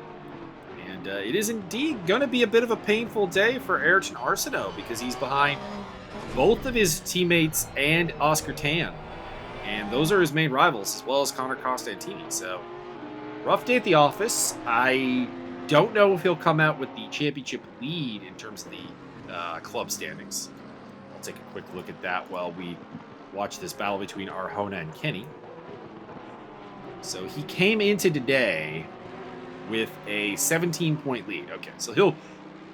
And it is indeed going to be a bit of a painful day for Ayrton Arsenault because he's behind both of his teammates and Oscar Tan. And those are his main rivals, as well as Connor Costantini. So, rough day at the office. I don't know if he'll come out with the championship lead in terms of the club standings. I'll take a quick look at that while we watch this battle between Arjona and Kenny. So, he came into today with a 17-point lead. Okay, so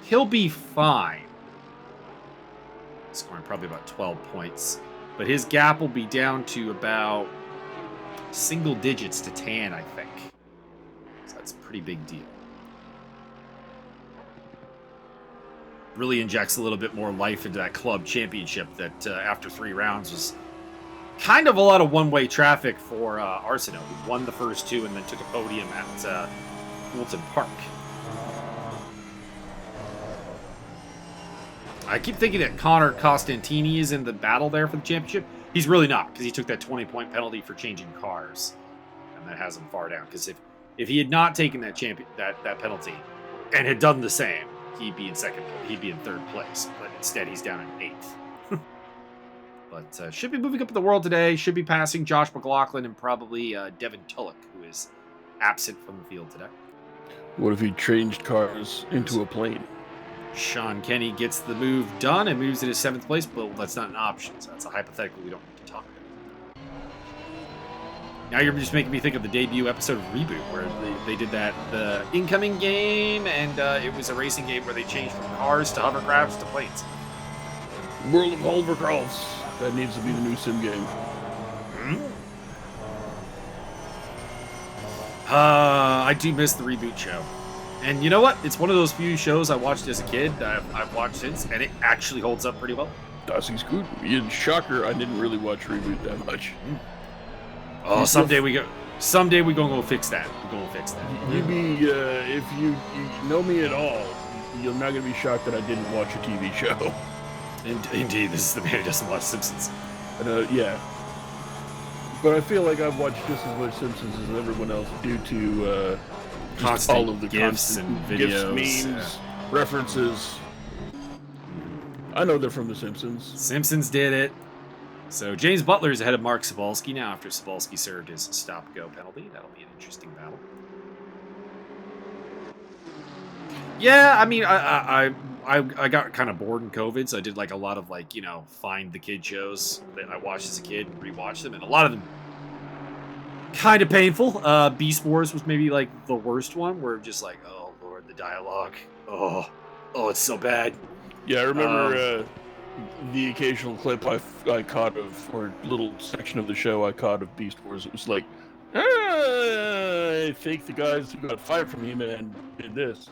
he'll be fine. Scoring probably about 12 points. But his gap will be down to about single digits to Tan, I think. So that's a pretty big deal. Really injects a little bit more life into that club championship that after 3 rounds was kind of a lot of one-way traffic for Arsenault, who won the first 2 and then took a podium at Oulton Park. I keep thinking that Connor Costantini is in the battle there for the championship. He's really not, because he took that 20-point penalty for changing cars, and that has him far down. Because if he had not taken that penalty and had done the same, he'd be in third place. But instead, he's down in 8th. But should be moving up in the world today. Should be passing Josh McLaughlin and probably Devin Tulloch, who is absent from the field today. What if he changed cars into a plane? Sean Kenny gets the move done and moves into 7th place, but that's not an option, so that's a hypothetical we don't need to talk about. Now you're just making me think of the debut episode of Reboot, where they did the incoming game, and it was a racing game where they changed from cars to hovercrafts to planes. World of Hovercrafts. That needs to be the new sim game. I do miss the Reboot show. And you know what? It's one of those few shows I watched as a kid that I've watched since, and it actually holds up pretty well. Das ist gut. Shocker, I didn't really watch Reboot that much. Oh, someday we gonna go fix that. We're gonna fix that. If you know me at all, you're not gonna be shocked that I didn't watch a TV show. Indeed, this is the man who doesn't watch Simpsons. Yeah. But I feel like I've watched just as much Simpsons as everyone else due to constant all of the GIFs and videos, GIFs, memes, references. I know they're from The Simpsons. Simpsons did it. So James Butler is ahead of Mark Cebulski now after Cebulski served his stop-go penalty. That'll be an interesting battle. Yeah, I mean, I got kind of bored in COVID, so I did like a lot of find the kid shows that I watched as a kid and rewatched them, and a lot of them kind of painful. Beast Wars was maybe like the worst one, where just like, oh lord, the dialogue, oh, it's so bad. Yeah, I remember the occasional clip I caught of, or little section of the show I caught of Beast Wars. It was like, I think the guys who got fired from He-Man did this.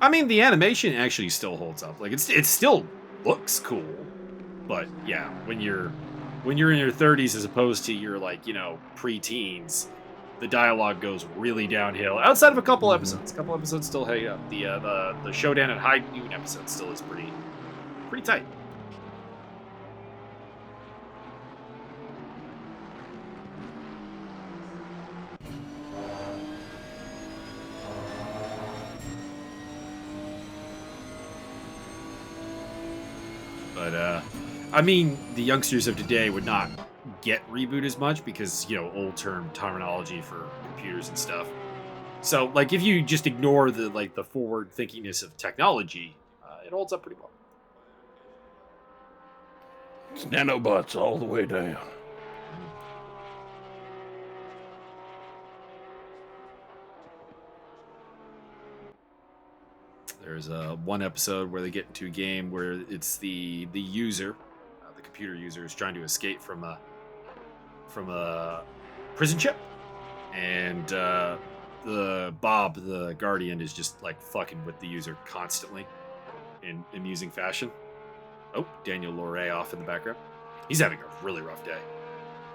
I mean, the animation actually still holds up. Like it still looks cool, but yeah, when you're in your 30s as opposed to your pre-teens, the dialogue goes really downhill. Outside of a couple episodes, still hang up. The Showdown at High Noon episode still is pretty tight. But, I mean, the youngsters of today would not get reboot as much because, old term terminology for computers and stuff. So, like, if you just ignore the forward thinkingness of technology, it holds up pretty well. It's nanobots all the way down. There's one episode where they get into a game where it's the user, the computer user, is trying to escape from a prison ship, and the Bob, the Guardian, is just like fucking with the user constantly in amusing fashion. Oh, Daniel Loret off in the background. He's having a really rough day.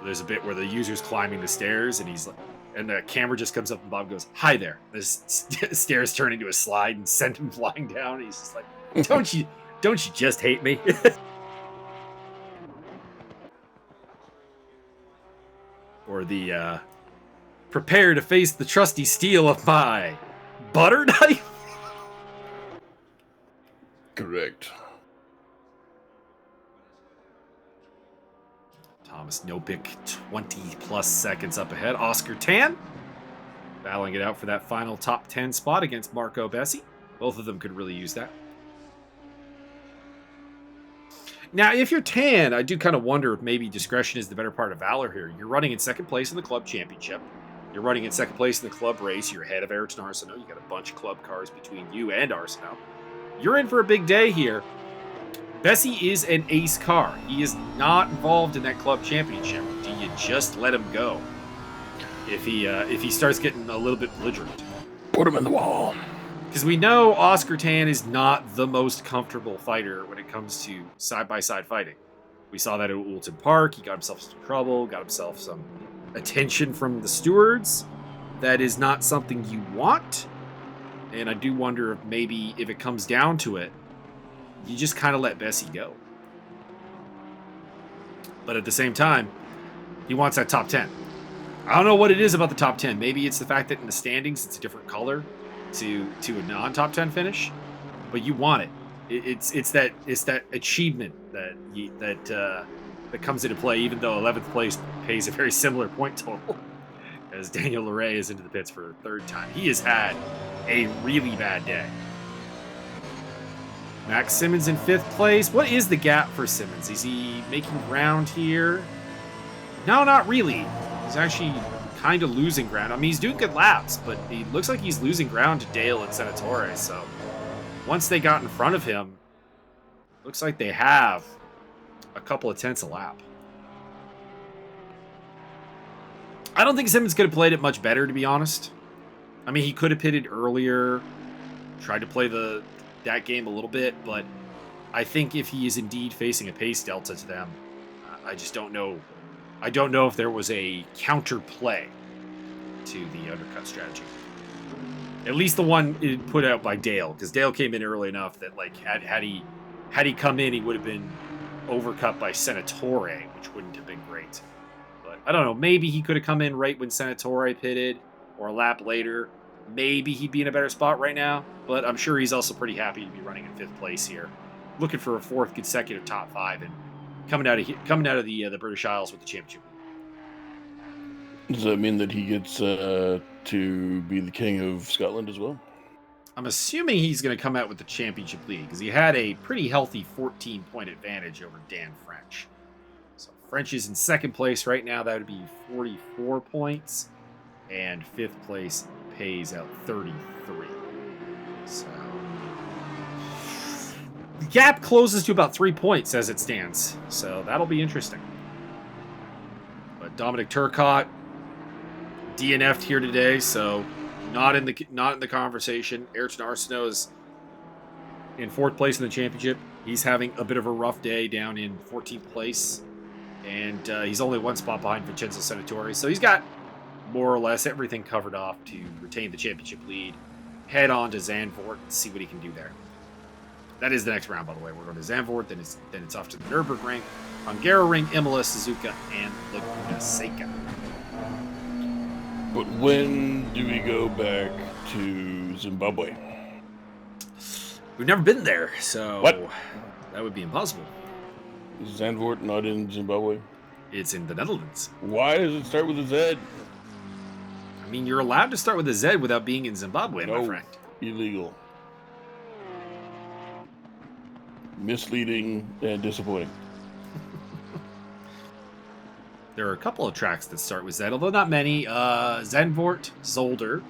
There's a bit where the user's climbing the stairs, and he's like, and the camera just comes up, and Bob goes, "Hi there." The stairs turn into a slide and send him flying down. And he's just like, "Don't you just hate me?" Or the prepare to face the trusty steel of my butter knife. Correct. Thomas Nopick, 20-plus seconds up ahead. Oscar Tan battling it out for that final top 10 spot against Marco Bessi. Both of them could really use that. Now, if you're Tan, I do kind of wonder if maybe discretion is the better part of valor here. You're running in second place in the club championship. You're running in second place in the club race. You're ahead of Ayrton Arsenault. You got a bunch of club cars between you and Arsenault. You're in for a big day here. Bessi is an ace car. He is not involved in that club championship. Do you just let him go if he starts getting a little bit belligerent? Put him in the wall. Because we know Oscar Tan is not the most comfortable fighter when it comes to side-by-side fighting. We saw that at Oulton Park. He got himself some trouble, got himself some attention from the stewards. That is not something you want. And I do wonder if maybe if it comes down to it, you just kind of let Bessi go. But at the same time, he wants that top 10. I don't know what it is about the top 10. Maybe it's the fact that in the standings, it's a different color to a non-top 10 finish. But you want it. It's that achievement that comes into play, even though 11th place pays a very similar point total. As Daniel Loret is into the pits for a third time. He has had a really bad day. Max Simmons in 5th place. What is the gap for Simmons? Is he making ground here? No, not really. He's actually kind of losing ground. I mean, he's doing good laps, but he looks like he's losing ground to Dale and Senatore. So once they got in front of him, looks like they have a couple of tenths a lap. I don't think Simmons could have played it much better, to be honest. I mean, he could have pitted earlier, tried to play that game a little bit, but I think if he is indeed facing a pace delta to them, I just don't know. I don't know if there was a counter play to the undercut strategy. At least the one put out by Dale, because Dale came in early enough that like had he come in, he would have been overcut by Senatore, which wouldn't have been great. But I don't know. Maybe he could have come in right when Senatore pitted, or a lap later. Maybe he'd be in a better spot right now, but I'm sure he's also pretty happy to be running in 5th place here, looking for a 4th consecutive top 5 and coming out of the British Isles with the championship. Does that mean that he gets to be the king of Scotland as well? I'm assuming he's going to come out with the championship lead because he had a pretty healthy 14-point advantage over Dan French. So French is in 2nd place right now. That would be 44 points, and 5th place pays out 33. So the gap closes to about 3 points as it stands. So that'll be interesting. But Dominic Turcotte DNF'd here today, so not in the conversation. Ayrton Arsenault is in 4th place in the championship. He's having a bit of a rough day down in 14th place, and he's only 1 spot behind Vincenzo Senatore. So he's got more or less everything covered off to retain the championship lead, head on to Zandvoort and see what he can do there. That is the next round, by the way. We're going to Zandvoort, then it's off to the Nurburgring, Hungaroring, Imola, Suzuka, and Laguna Seca. But when do we go back to Zimbabwe? We've never been there, so What? That would be impossible. Is Zandvoort not in Zimbabwe? It's in the Netherlands. Why does it start with a Z? I mean, you're allowed to start with a Z without being in Zimbabwe, my friend. Illegal. Misleading and disappointing. There are a couple of tracks that start with Z, although not many. Zandvoort, Zolder,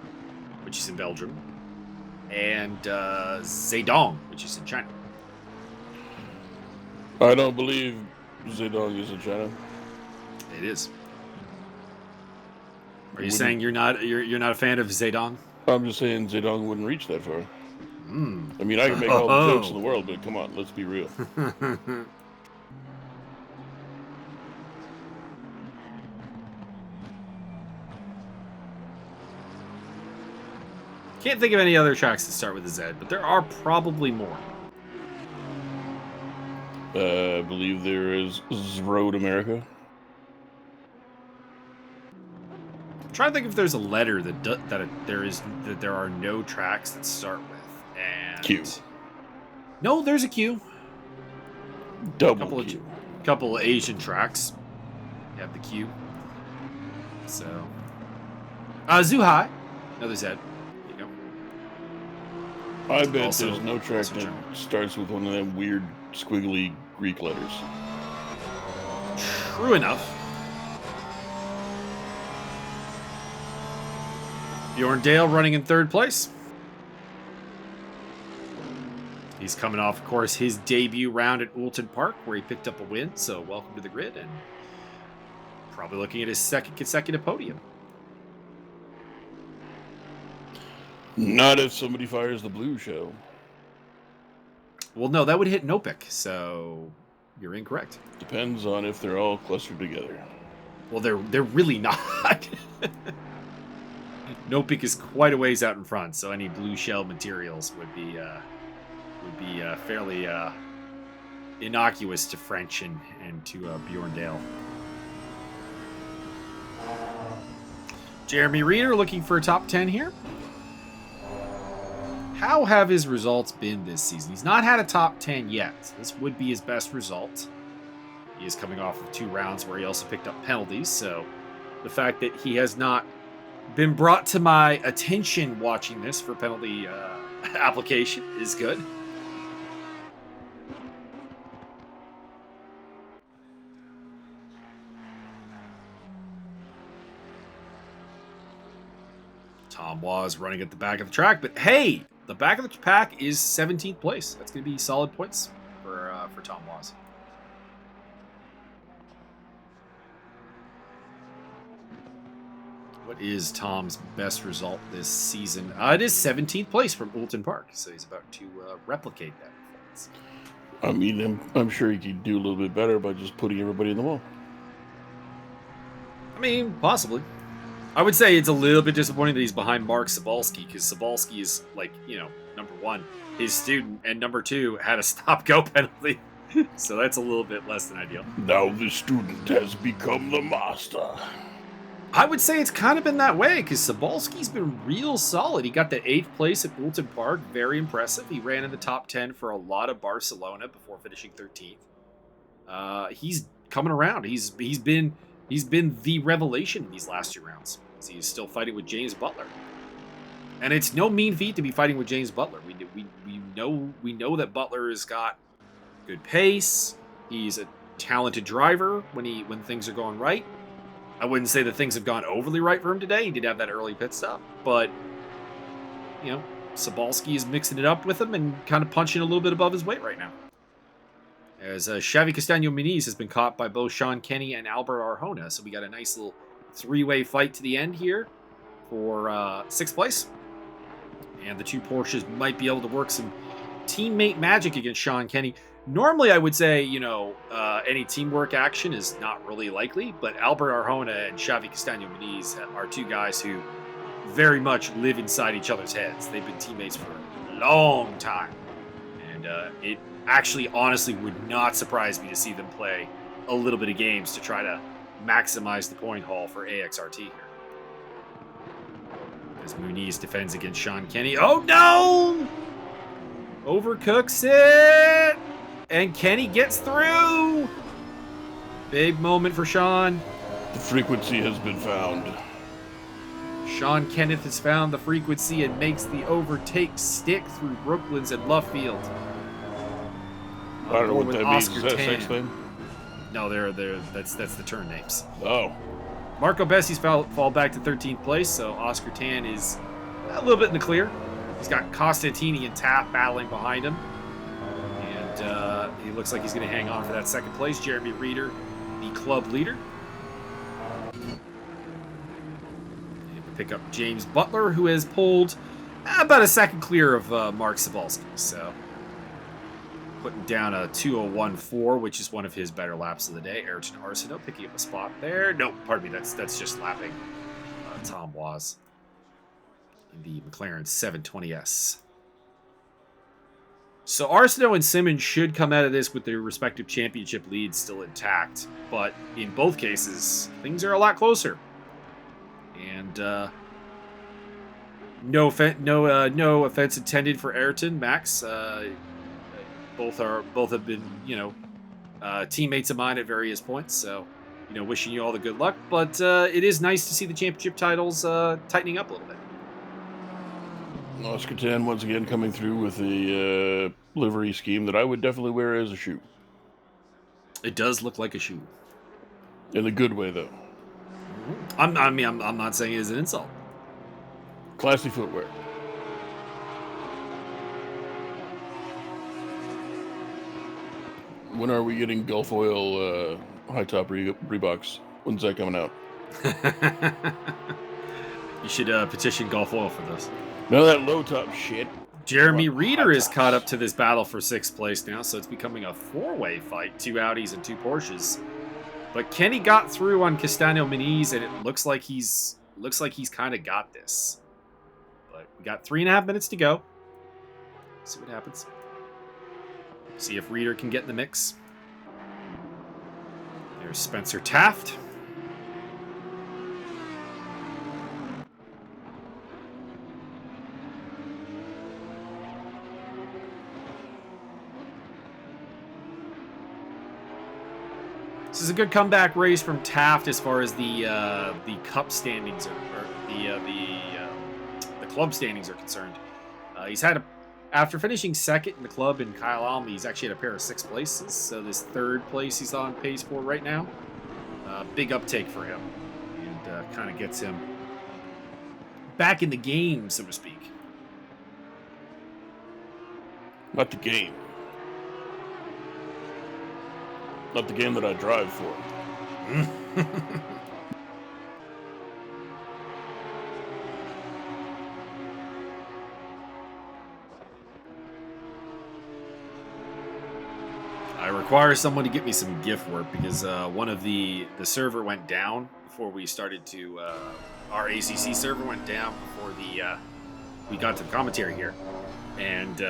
which is in Belgium, and Zedong, which is in China. I don't believe Zedong is in China. It is. Are you saying you're not a fan of Zedong? I'm just saying Zedong wouldn't reach that far. Mm. I mean, I can make all the jokes in the world, but come on, let's be real. Can't think of any other tracks that start with a Z, but there are probably more. I believe there is Road America. I'm trying to think if there's a letter that there are no tracks that start with. And Q. No, there's a Q. Double Q. Couple of Asian tracks. You have the Q. So, Zhuhai, another Z. I bet Also- there's no track also that German. starts with one of them weird, squiggly Greek letters. True enough. Bjorn Dale running in third place. He's coming off, of course, his debut round at Oulton Park, where he picked up a win. So welcome to the grid, and probably looking at his second consecutive podium. Not if somebody fires the blue show. Well, no, that would hit Nopik, so you're incorrect. Depends on if they're all clustered together. Well, they're really not. Nopik is quite a ways out in front, so any blue shell materials would be fairly innocuous to French and to Bjorn Dale. Jeremy Reeder looking for a top 10 here. How have his results been this season? He's not had a top 10 yet. This would be his best result. He is coming off of 2 rounds where he also picked up penalties, so the fact that he has not been brought to my attention watching this for penalty application is good. Tom was running at the back of the track, but hey, the back of the pack is 17th place. That's going to be solid points for Tom Was. What is Tom's best result this season? It is 17th place from Oulton Park, so he's about to replicate that performance. I mean, I'm sure he could do a little bit better by just putting everybody in the wall. I mean, possibly. I would say it's a little bit disappointing that he's behind Mark Sobalski, because Sobalski is, like, number 1, his student, and number 2 had a stop-go penalty. So that's a little bit less than ideal. Now the student has become the master. I would say it's kind of been that way, because Sobalski's been real solid. He got the 8th place at Oulton Park, very impressive. He ran in the top 10 for a lot of Barcelona before finishing 13th. He's coming around. He's been the revelation in these last 2 rounds. He's still fighting with James Butler, and it's no mean feat to be fighting with James Butler. We know that Butler has got good pace. He's a talented driver when things are going right. I wouldn't say that things have gone overly right for him today. He did have that early pit stop, but Sobalski is mixing it up with him and kind of punching a little bit above his weight right now. As Xavi Castaño-Muniz has been caught by both Sean Kenny and Albert Arjona, so we got a nice little 3-way fight to the end here for 6th place. And the 2 Porsches might be able to work some teammate magic against Sean Kenny. Normally, I would say, any teamwork action is not really likely, but Albert Arjona and Xavi Castaño-Muniz are 2 guys who very much live inside each other's heads. They've been teammates for a long time. And And it actually, honestly, would not surprise me to see them play a little bit of games to try to maximize the point haul for AXRT here. As Muniz defends against Sean Kenny. Oh, no! Overcooks it! And Kenny gets through! Big moment for Sean. The frequency has been found. Sean Kenneth has found the frequency and makes the overtake stick through Brooklands and Luffield. I don't know what that means. Is that a sex Tan. thing? No, that's the turn names. Oh. Marco Bessi's fall back to 13th place, so Oscar Tan is a little bit in the clear. He's got Costantini and Taft battling behind him. And he looks like he's going to hang on for that second place. Jeremy Reeder, the club leader. Pick up James Butler, who has pulled about a second clear of Mark Cebulski. So putting down a 2:01.4, which is one of his better laps of the day. Ayrton Arsenault picking up a spot there. No, pardon me, that's just lapping Tom Was in the McLaren 720S. So Arsenault and Simmons should come out of this with their respective championship leads still intact, but in both cases, things are a lot closer. And no offense intended for Ayrton, Max. Both have been teammates of mine at various points. So wishing you all the good luck. But it is nice to see the championship titles tightening up a little bit. Oscar Tan once again coming through with a livery scheme that I would definitely wear as a shoe. It does look like a shoe. In a good way, though. I'm not saying it is an insult. Classy footwear. When are we getting Gulf Oil high top Reeboks? When's that coming out? You should petition Gulf Oil for this. None of that low top shit. Jeremy Reeder is caught up to this battle for 6th place now, so it's becoming a 4-way fight. 2 Audis and 2 Porsches. But Kenny got through on Castano Muniz, and it looks like he's kind of got this. But we got 3.5 minutes to go. See what happens. See if Reeder can get in the mix. There's Spencer Taft. This is a good comeback race from Taft as far as the cup standings or the club standings are concerned. He's had after finishing second in the club in Kyalami, he's actually had a pair of 6th places. So this 3rd place he's on pace for right now. Big uptake for him, and kind of gets him back in the game, so to speak. Not the game. Not the game that I drive for. I require someone to get me some GIF work because one of the server went down before we started to our ACC server went down before we got to the commentary here, and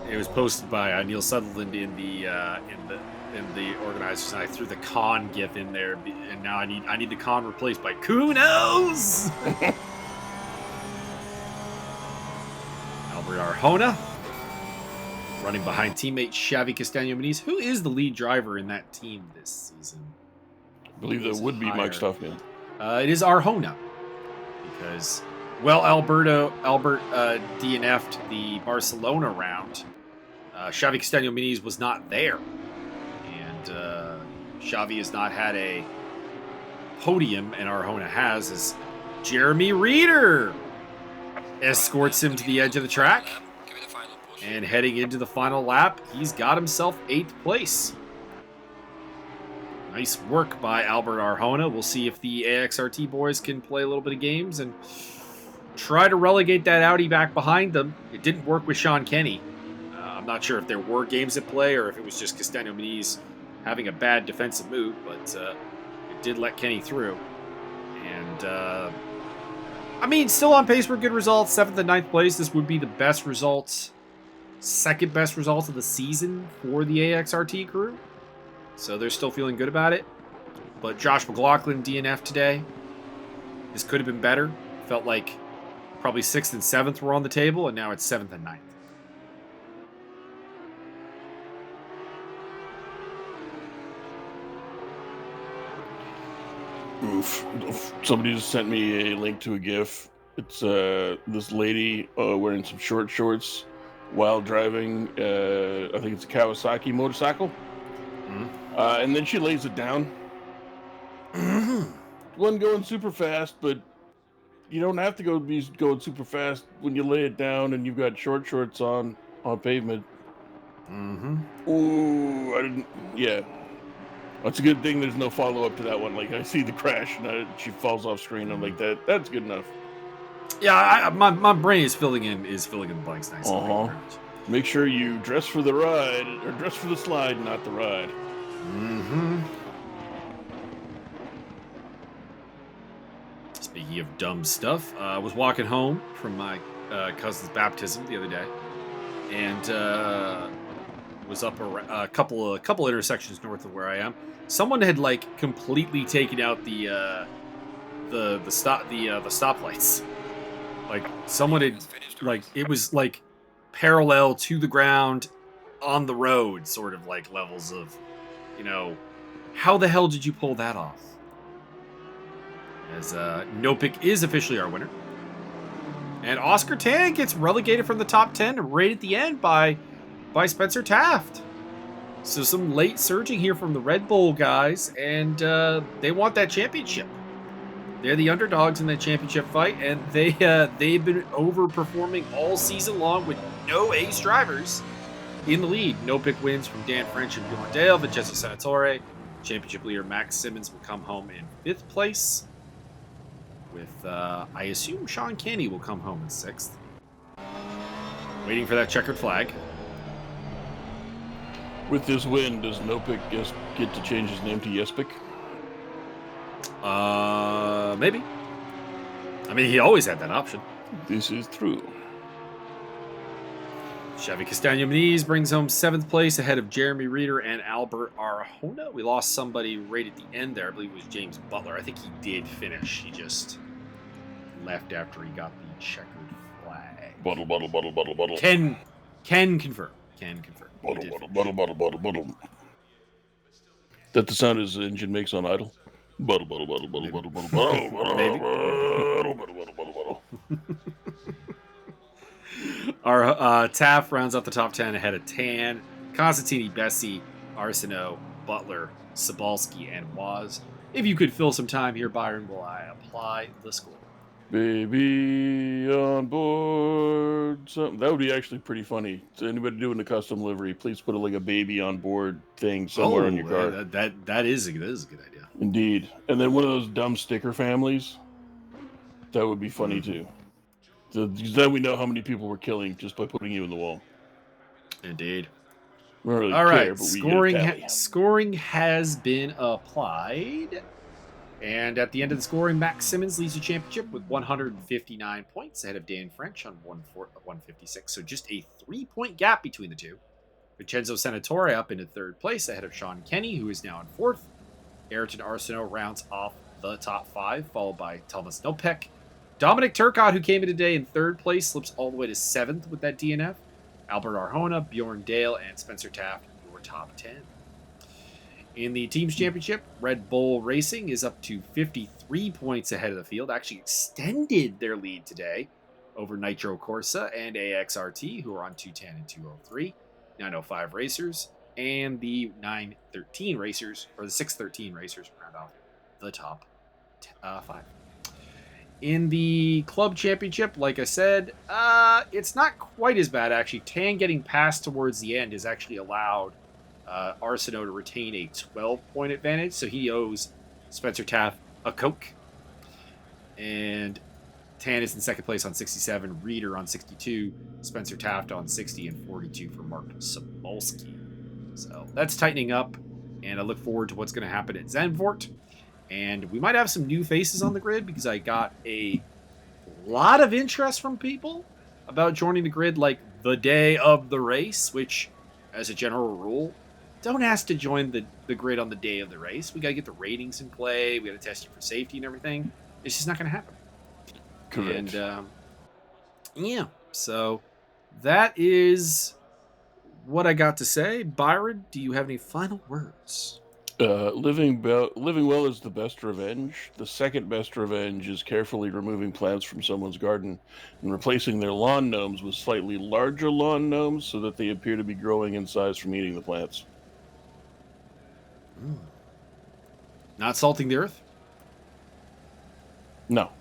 it was posted by Neil Sutherland in the organizers, and I threw the con GIF in there, and now I need the con replaced by Kunos. Albert Arjona running behind teammate Xavi Castano Muniz, who is the lead driver in that team this season. I believe that would be Mike Stuffman. It is Arjona because, well, Albert DNF'd the Barcelona round. Xavi Castano Muniz was not there. And Xavi has not had a podium, and Arjona has, as Jeremy Reeder escorts him to the edge of the track. And heading into the final lap, he's got himself 8th place. Nice work by Albert Arjona. We'll see if the AXRT boys can play a little bit of games and try to relegate that Audi back behind them. It didn't work with Sean Kenny. I'm not sure if there were games at play or if it was just Castano Muniz having a bad defensive move, but it did let Kenny through. And, still on pace for good results. 7th and 9th place. This would be the best results second best result of the season for the AXRT crew. So they're still feeling good about it. But Josh McLaughlin DNF today. This could have been better. Felt like probably 6th and 7th were on the table, and now it's 7th and 9th. Oof. Somebody just sent me a link to a GIF. It's this lady wearing some short shorts while driving, I think it's a Kawasaki motorcycle. And then she lays it down. Wasn't going super fast, but you don't have to be going super fast when you lay it down and you've got short shorts on pavement. Ooh, I didn't. Yeah. It's a good thing there's no follow-up to that one. Like, I see the crash and she falls off screen. I'm like, that's good enough. Yeah, my brain is filling in the blanks nicely. Make sure you dress for the ride, or dress for the slide, not the ride. Speaking of dumb stuff, I was walking home from my cousin's baptism the other day, and was up a couple intersections north of where I am. Someone had like completely taken out the stoplights. Like someone had, like, it was like parallel to the ground on the road, sort of like levels of, how the hell did you pull that off? As Nopik is officially our winner. And Oscar Tan gets relegated from the top 10 right at the end by Spencer Taft. So some late surging here from the Red Bull guys, and they want that championship. They're the underdogs in that championship fight, and they've been overperforming all season long with no ace drivers in the lead. No pick wins from Dan French and Bjorn Dale. Vincenzo Senatore, championship leader Max Simmons will come home in 5th place. With, I assume Sean Kenny will come home in 6th. Waiting for that checkered flag. With this win, does Nopik get to change his name to Yespik? Maybe. I mean, he always had that option. This is true. Chevy Castagno Muniz brings home 7th place ahead of Jeremy Reeder and Albert Arjona. We lost somebody right at the end there. I believe it was James Butler. I think he did finish. He just left after he got the checkered flag. Bottle. Can confirm. Bottle. That the sound his engine makes on idle? Bottle. Our Taft rounds up the top 10 ahead of Tan, Constantini, Bessie, Arsenault, Butler, Sabalski, and Waz. If you could fill some time here, Byron, will I apply the score? Baby on board. Something that would be actually pretty funny. To anybody doing the custom livery, please put a baby on board thing somewhere on your car. That is a good idea. Indeed. And then one of those dumb sticker families. That would be funny too. So then we know how many people we're killing just by putting you in the wall. Indeed. We don't really All care, right, but scoring has been applied. And at the end of the scoring, Max Simmons leads the championship with 159 points ahead of Dan French on 156. So just a 3-point gap between the two. Vincenzo Senatore up into 3rd place ahead of Sean Kenny, who is now in 4th. Ayrton Arsenault rounds off the top 5, followed by Thomas Nopek. Dominic Turcotte, who came in today in 3rd place, slips all the way to 7th with that DNF. Albert Arjona, Bjorn Dale, and Spencer Taft, your top 10. In the Teams Championship, Red Bull Racing is up to 53 points ahead of the field. Actually extended their lead today over Nitro Corsa and AXRT, who are on 210 and 203. 905 racers and the 913 racers, or the 613 racers, round off the top 5. In the Club Championship, like I said, it's not quite as bad, actually. Tan getting past towards the end has actually allowed Arsenault to retain a 12-point advantage, so he owes Spencer Taft a Coke. And Tan is in 2nd place on 67, Reeder on 62, Spencer Taft on 60, and 42 for Mark Sabalski. So that's tightening up, and I look forward to what's going to happen at Zandvoort. And we might have some new faces on the grid because I got a lot of interest from people about joining the grid like the day of the race, which, as a general rule, don't ask to join the grid on the day of the race. We got to get the ratings in play. We got to test you for safety and everything. It's just not going to happen. Correct. And yeah, so that is what I got to say. Byron, do you have any final words? Living well is the best revenge. The second best revenge is carefully removing plants from someone's garden and replacing their lawn gnomes with slightly larger lawn gnomes so that they appear to be growing in size from eating the plants. Not salting the earth? No.